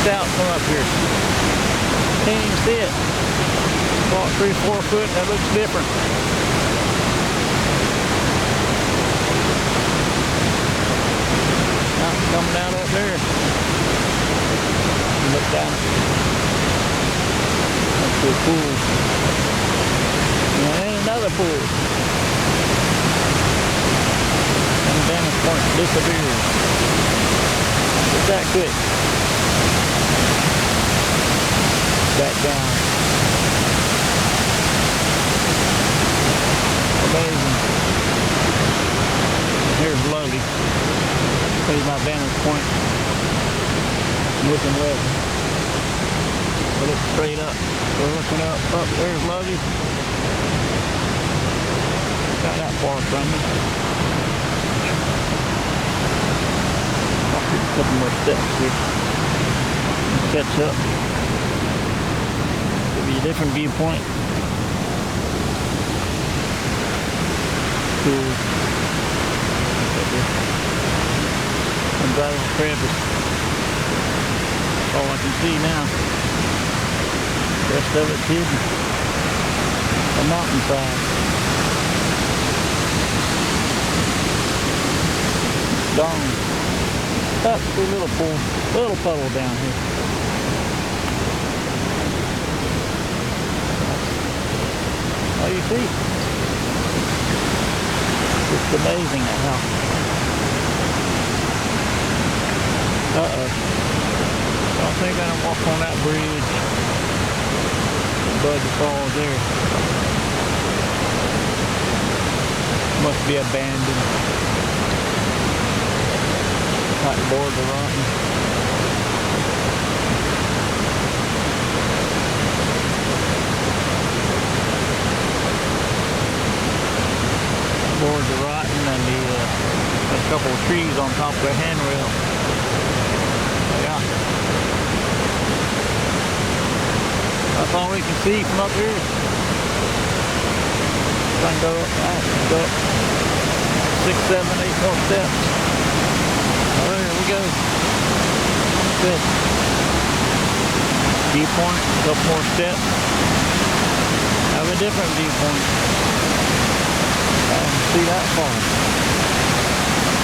sticks out from up here. Can't even see it. About 3 or 4 foot, that looks different. Mountain coming down up there. Look down. That's the pool. And another pool. And the vantage point disappears. Just that quick. Back down. Amazing. Here's Lovey. Here's my vantage point. I'm looking left. I look straight up. We're looking up. Up there's Lovey. Not that far from me. I'll take a couple more steps here. Catch up. Give you a different viewpoint. Cool. Comes out of the crevice. All I can see now. The rest of it's hidden. The mountainside. Darn. Up to a little pool, little puddle down here. All you see. It's amazing how. Uh-oh. Don't think I'm gonna walk on that bridge. Above the falls there. Must be abandoned. Hot boards are rotten. Boards are rotten, and there's a couple of trees on top of the handrail. Yeah. That's all we can see from up here. I can go up 6, 7, 8 more steps. Oh, here we go. Good. Viewpoint, a couple more steps. Have a different viewpoint. I can see that far.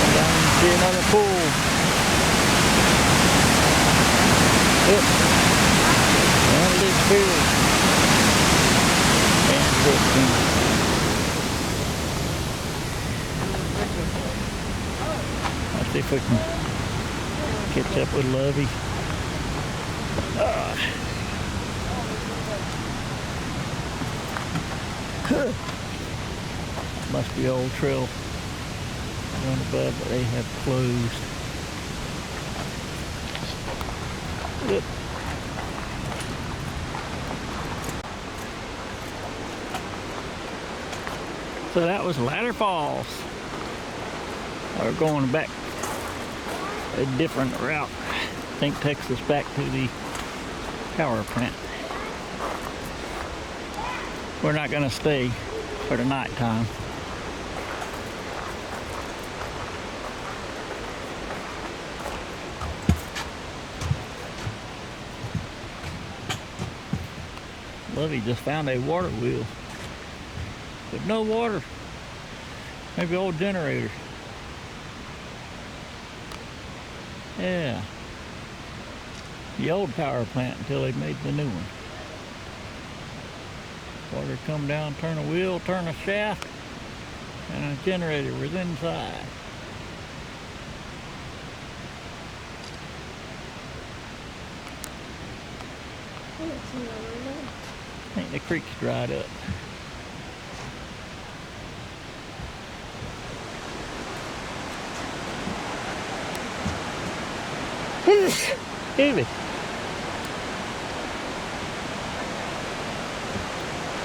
And down you see another pool. Yep. And it is here. Interesting. Let's see if we can catch up with Lovey. Must be old trail one above, but they have closed. Yep. So that was Ladder Falls. We're going back a different route. I think takes us back to the power plant. We're not going to stay for the night time. Lovey just found a water wheel. But no water. Maybe old generator. Yeah. The old power plant until they made the new one. Water come down, turn a wheel, turn a shaft, and a generator was inside. I think the creek's dried up. Excuse me.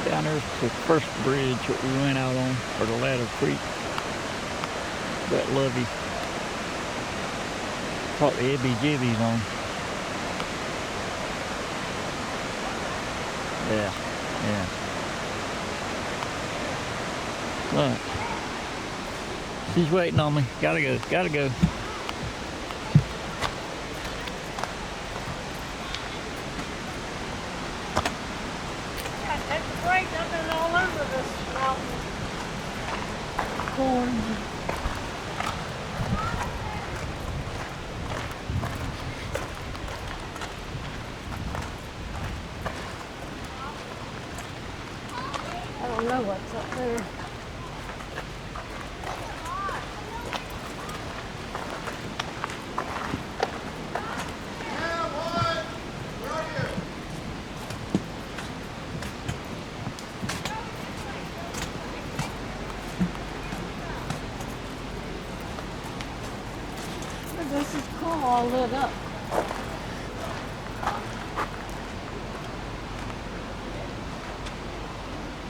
Down there's the first bridge that we went out on for the Ladder Creek. That Lovey caught the ebby-jibbies on. Yeah, yeah. Look. She's waiting on me. Gotta go, gotta go. corn. I don't know what's up there. This is cool, all lit up.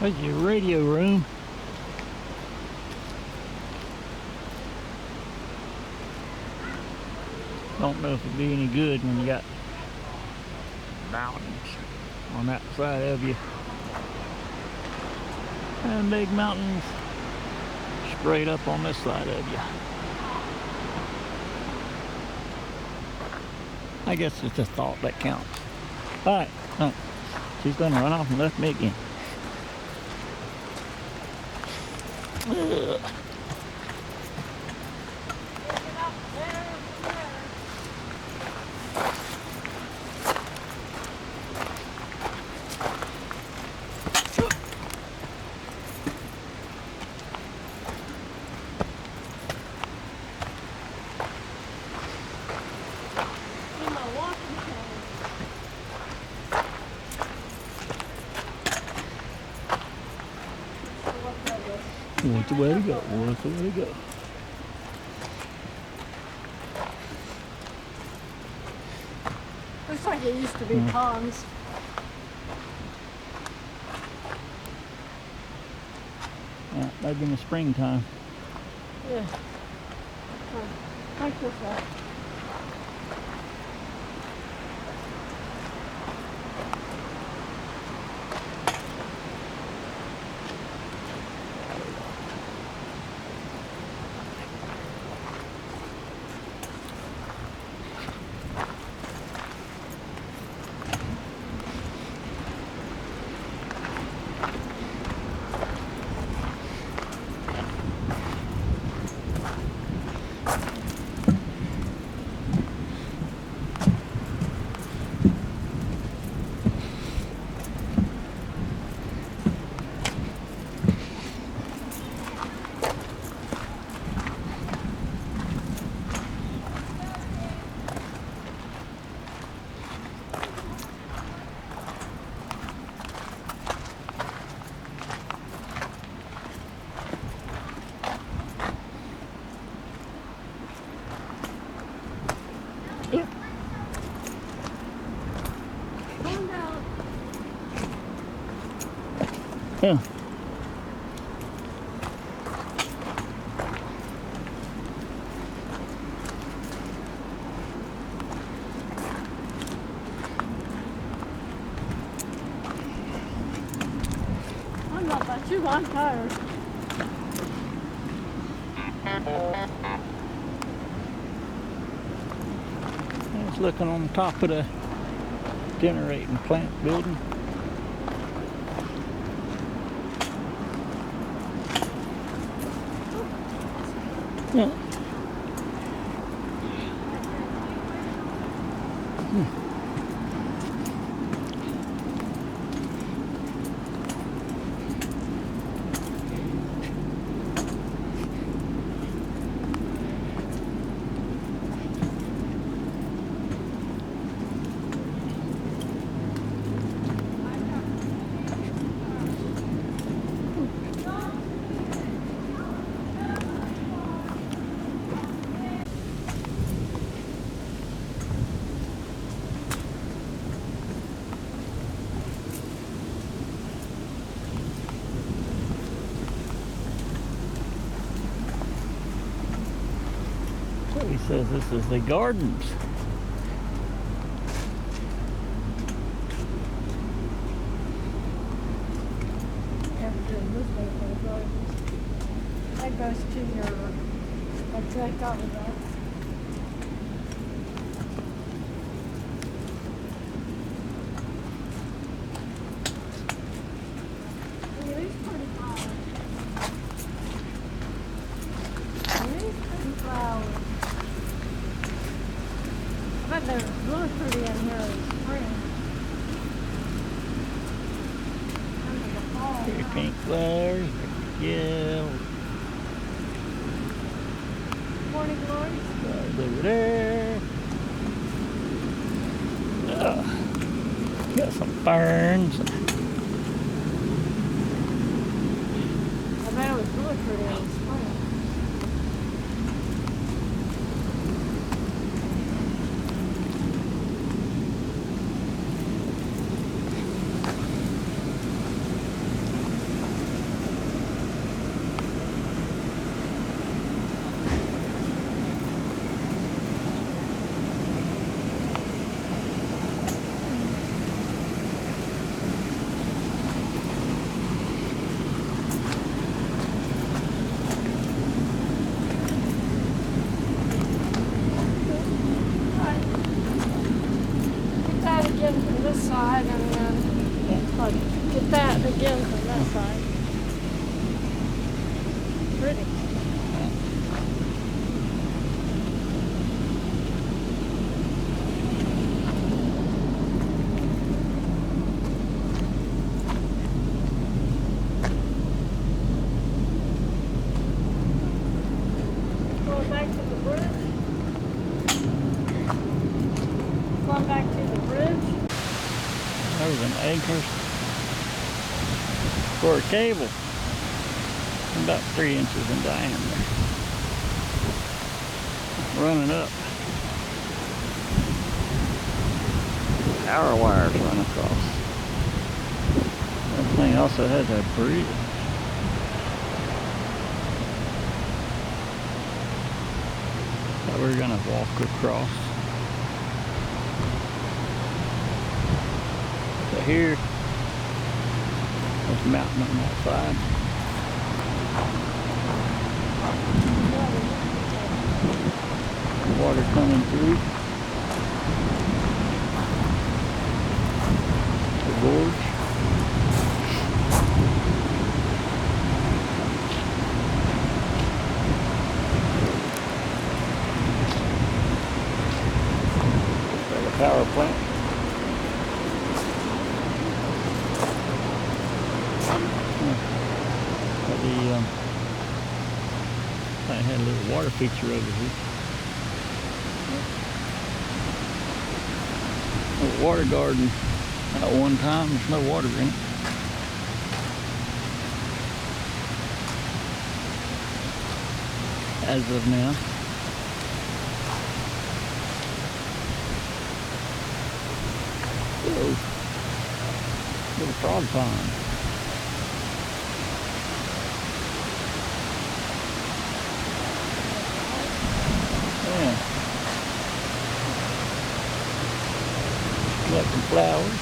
There's your radio room. Don't know if it'd be any good when you got mountains on that side of you. And big mountains straight up on this side of you. I guess it's a thought that counts. Alright, she's gonna run off and left me again. Ugh. What's the way to go? What's the way to go? Looks like it used to be ponds. Yeah, maybe in the springtime. Yeah. Like this one. Yeah. I'm not about you, I'm tired. It's looking on the top of the generating plant building. Yeah. So he says this is the gardens. That goes to your, that's right out of that. It is pretty high. they're really pretty in here in spring. Under the fall. Very pink flowers. Yeah. Morning glories. Flowers over there. Got some ferns. I bet it was really pretty in spring. Get that again from this side and then get that again from that side. Pretty. Going back to the bridge. Going back to the bridge. There's an anchor for a cable. About 3 inches in diameter. Running up. Power wires run across. That thing also has a bridge. That we're gonna walk across. So here, there's a mountain on that side. Water coming through the gorge. Like a power plant. I had a little water feature over here. A water garden. At one time, there's no water in it. As of now. Whoa. Little frog pond. Yeah. Got some flowers.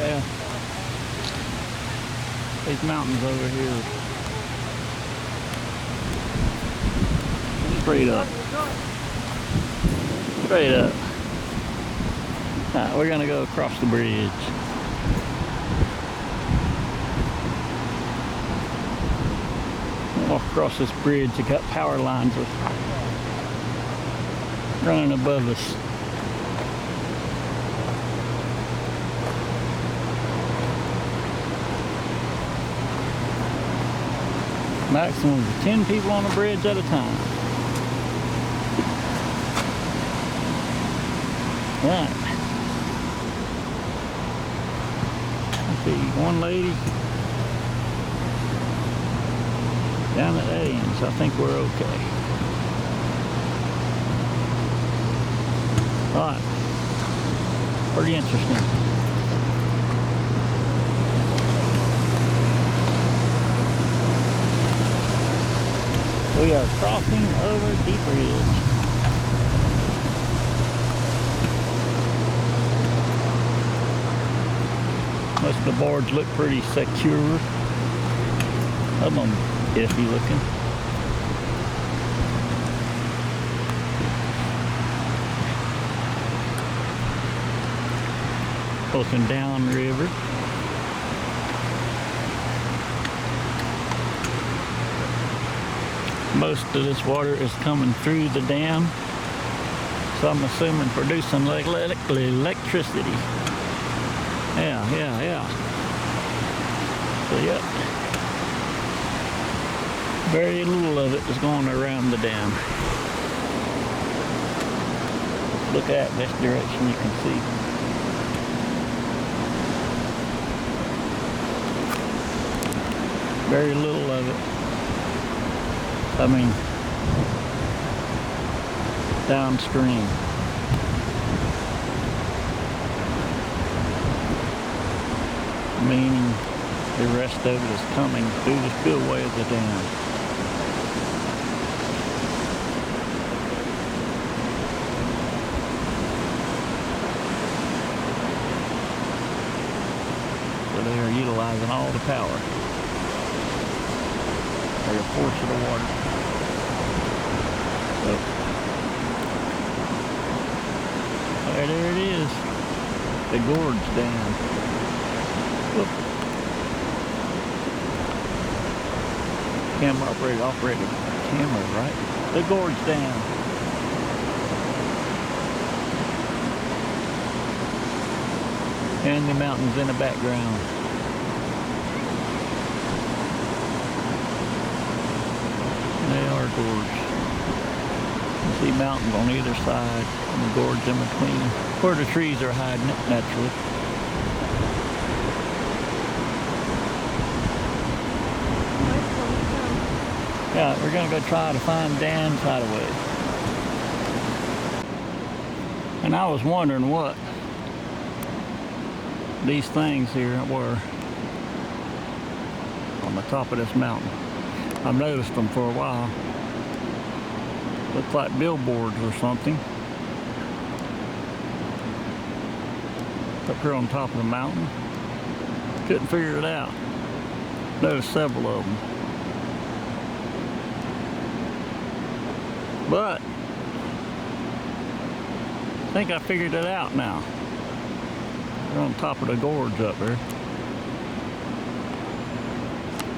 Yeah. These mountains over here. Straight up. Straight up. Alright, we're gonna go across the bridge. Walk across this bridge. It got power lines running above us. Maximum of 10 people on the bridge at a time. Right. Let's see, one lady down at that end, so I think we're okay. Alright. Pretty interesting. We are crossing over the bridge. Most of the boards look pretty secure. Some of them iffy looking. Looking downriver. Most of this water is coming through the dam, so I'm assuming producing electricity. Yeah. So yep, very little of it is going around the dam. Look at this direction, you can see. Very little of it. I mean, downstream. Meaning the rest of it is coming through the spillway of the dam. So they are utilizing all the power. They're a force of the water. There it is. The gorge dam. Whoop. Camera operated camera, right? The gorge dam. And the mountains in the background. They are gorge. You see mountains on either side and the gorge in between, where the trees are hiding it naturally. Yeah, we're gonna go try to find Dan's hideaway. And I was wondering what these things here were on the top of this mountain. I've noticed them for a while. Look like billboards or something. Up here on top of the mountain. Couldn't figure it out. Noticed several of them. But I think I figured it out now. They're on top of the gorge up there.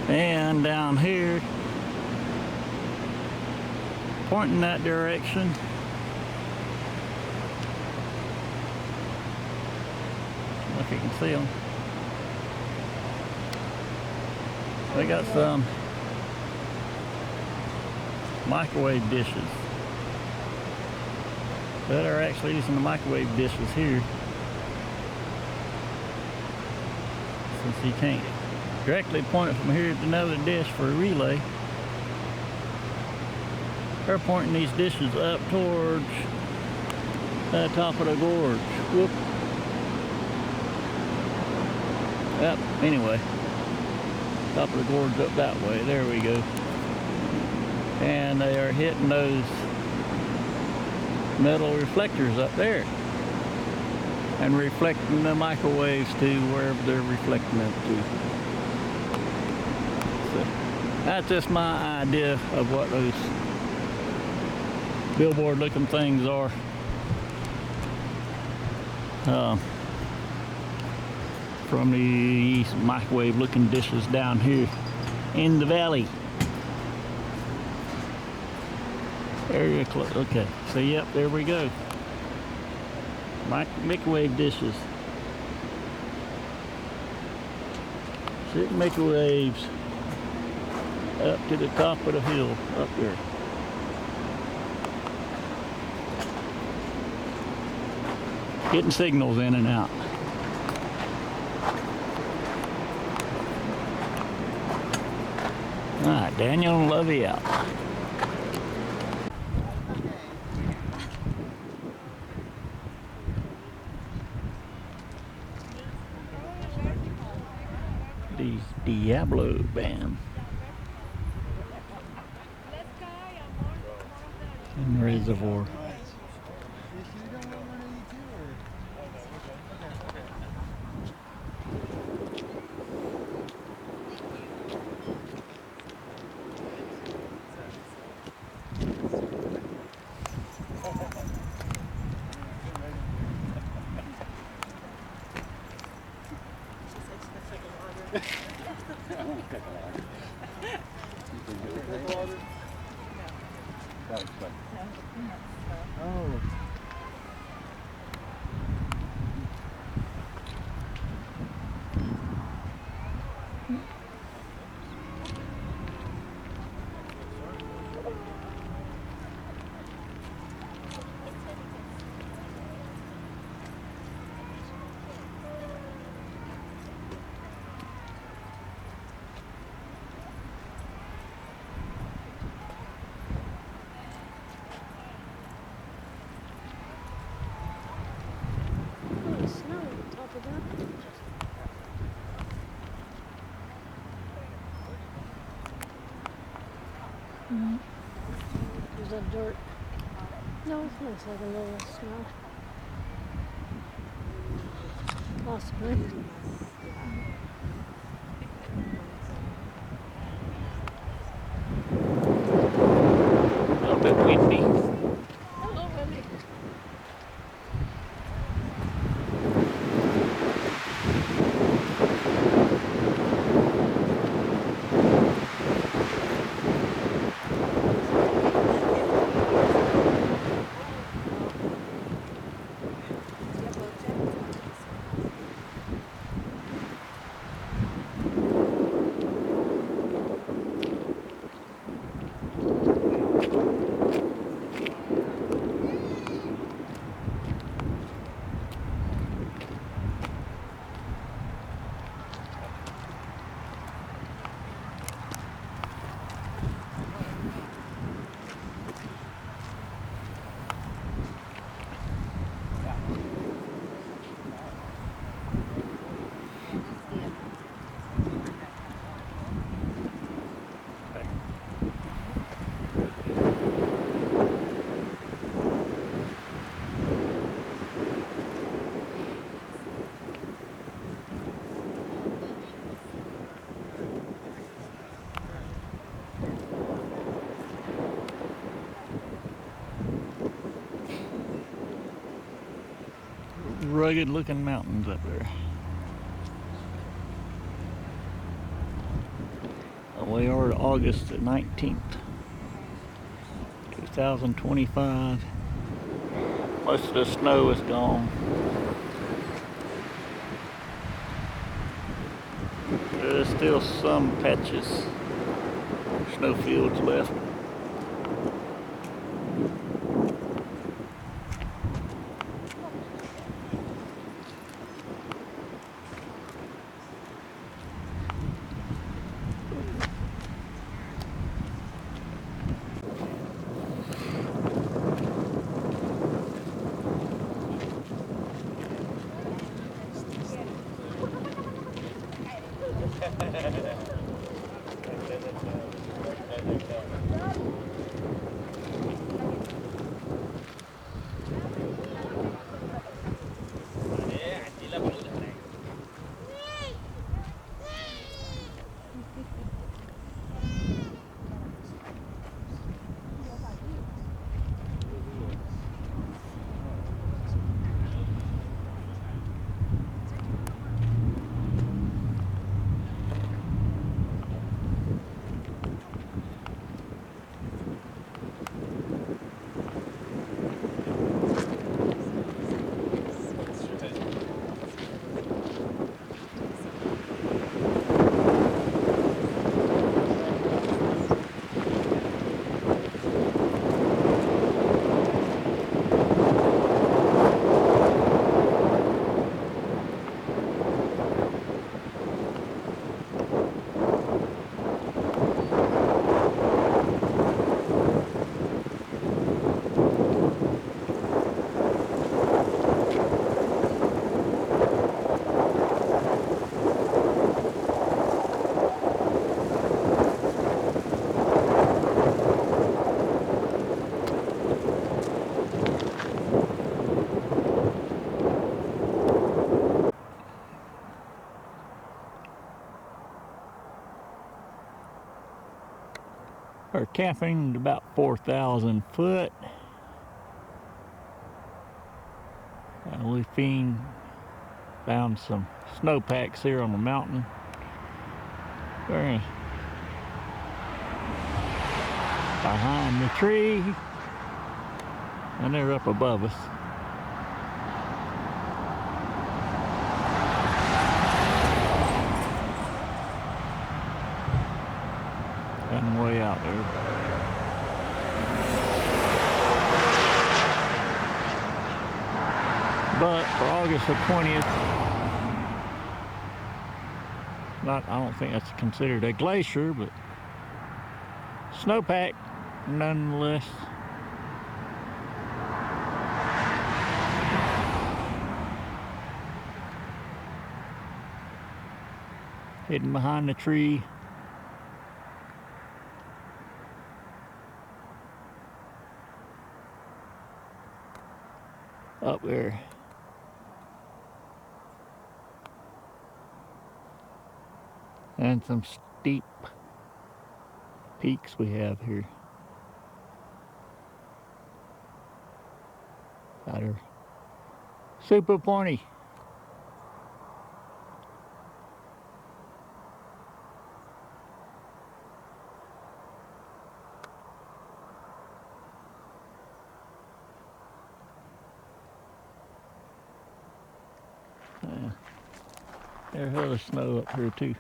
And down here, pointing that direction, if you can see them, they got some microwave dishes that are actually using the microwave dishes here, since you can't directly point it from here to another dish for a relay. They're pointing these dishes up towards the top of the gorge. Whoop. Yep, anyway. Top of the gorge up that way. There we go. And they are hitting those metal reflectors up there. And reflecting the microwaves to wherever they're reflecting them to. So that's just my idea of what those billboard looking things are. From the microwave looking dishes down here in the valley. Area close. Okay, so yep, there we go. Microwave dishes. Sitting microwaves up to the top of the hill up there. Getting signals in and out. All right, Daniel, love you out. These Diablo band. Let's go. Martin Reservoir. Oh. Oh, snow on top of that. There's that dirt. No, it looks like a little snow. Possibly. A little bit windy. Hello, Wendy. Rugged looking mountains up there. We are August the 19th, 2025. Most of the snow is gone. There's still some patches, snowfields left. We're camping at about 4,000 foot. We found some snowpacks here on the mountain. We're behind the tree, and they're up above us. And way out there. But for August the 20th, I don't think that's considered a glacier, but snowpack nonetheless. Hidden behind the tree. Up there. And some steep peaks we have here. That are super pointy. There's other snow up here too,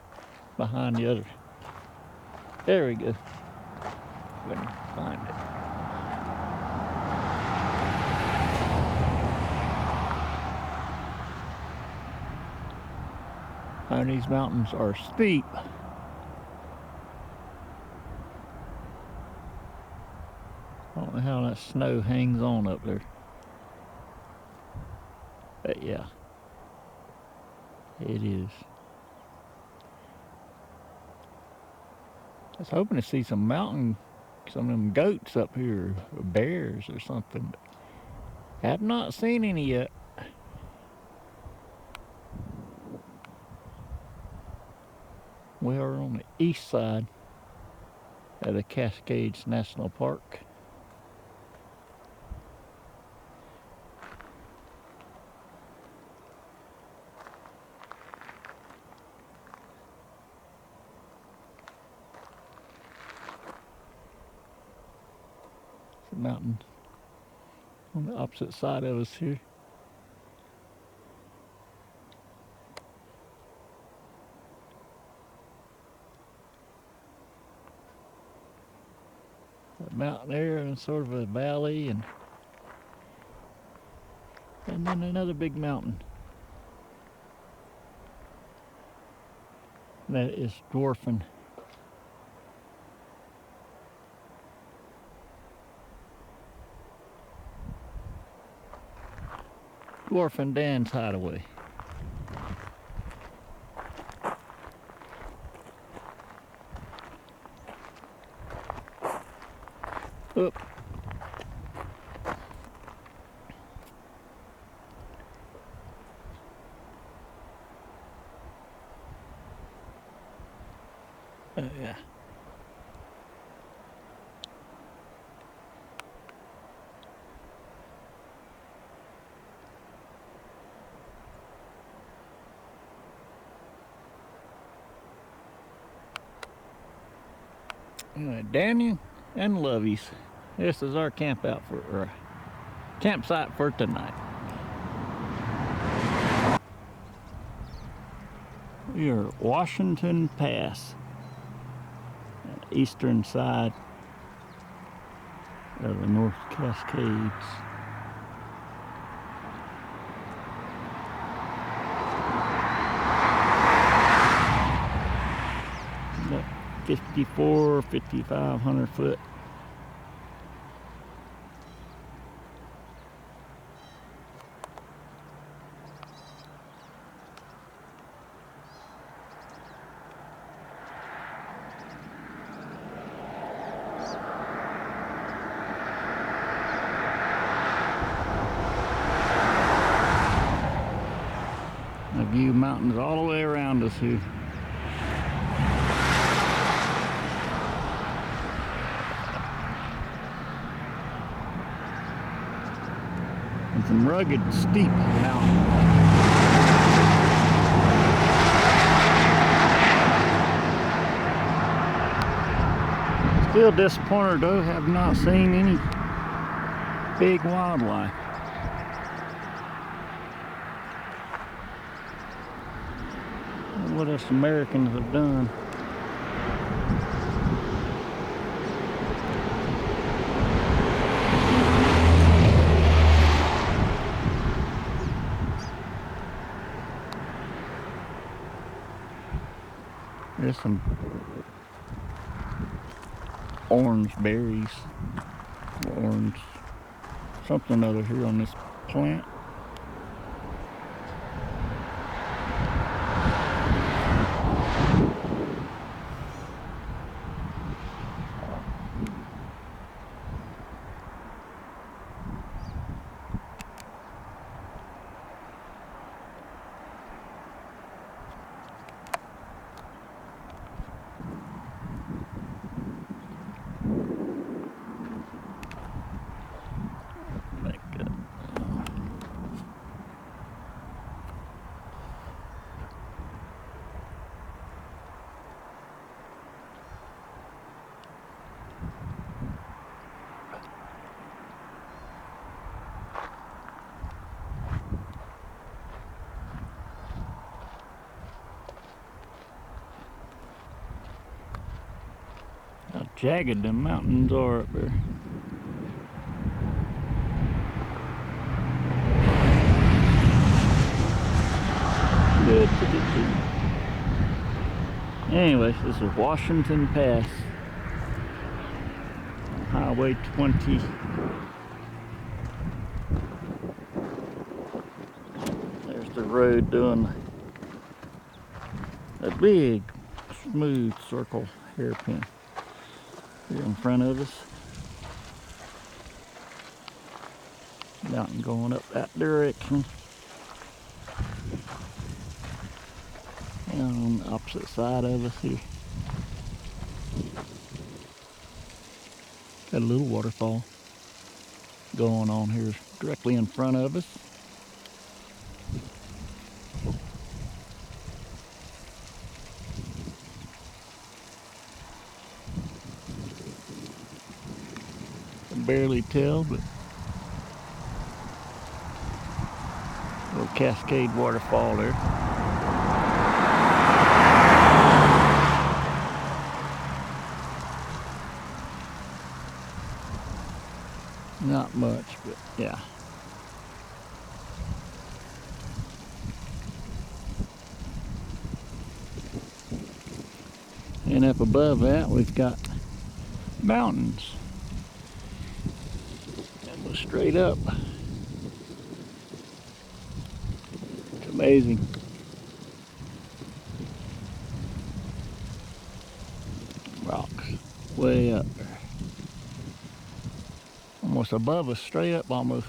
behind the other. There we go. Couldn't find it. And these mountains are steep. I don't know how that snow hangs on up there. But yeah. It is. I was hoping to see some of them goats up here, or bears or something. Have not seen any yet. We are on the east side of the Cascades National Park. Mountain on the opposite side of us here. A mountain there and sort of a valley, and then another big mountain. That is dwarfing. Dwarfing Dan's hideaway. Oop. Yeah. Daniel and Lovey's. This is our campsite for tonight. We are at Washington Pass, eastern side of the North Cascades. About 5,500 foot. I view mountains all the way around us here. some rugged, steep mountains. Still disappointed though, have not seen any big wildlife. What us Americans have done. There's some orange berries, orange something other here on this plant. How jagged the mountains are up there. Good. Anyways, this is Washington Pass, Highway 20. There's the road doing a big, smooth circle hairpin here in front of us. Mountain going up that direction. And on the opposite side of us here, got a little waterfall going on here directly in front of us. Can barely tell, but little Cascade waterfall there. Not much, but yeah. And up above that, we've got mountains. And we're straight up. It's amazing. Rocks way up there. Almost above us, straight up almost.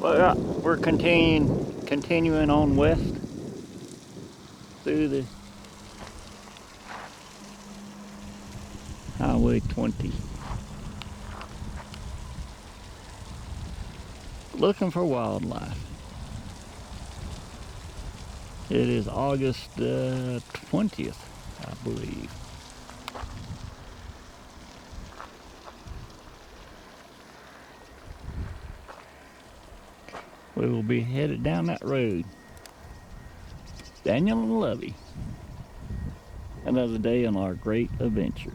Well, yeah, we're continuing on west through the Highway 20. Looking for wildlife. It is August 20th, I believe. We will be headed down that road. Daniel and Lovey. Another day on our great adventure.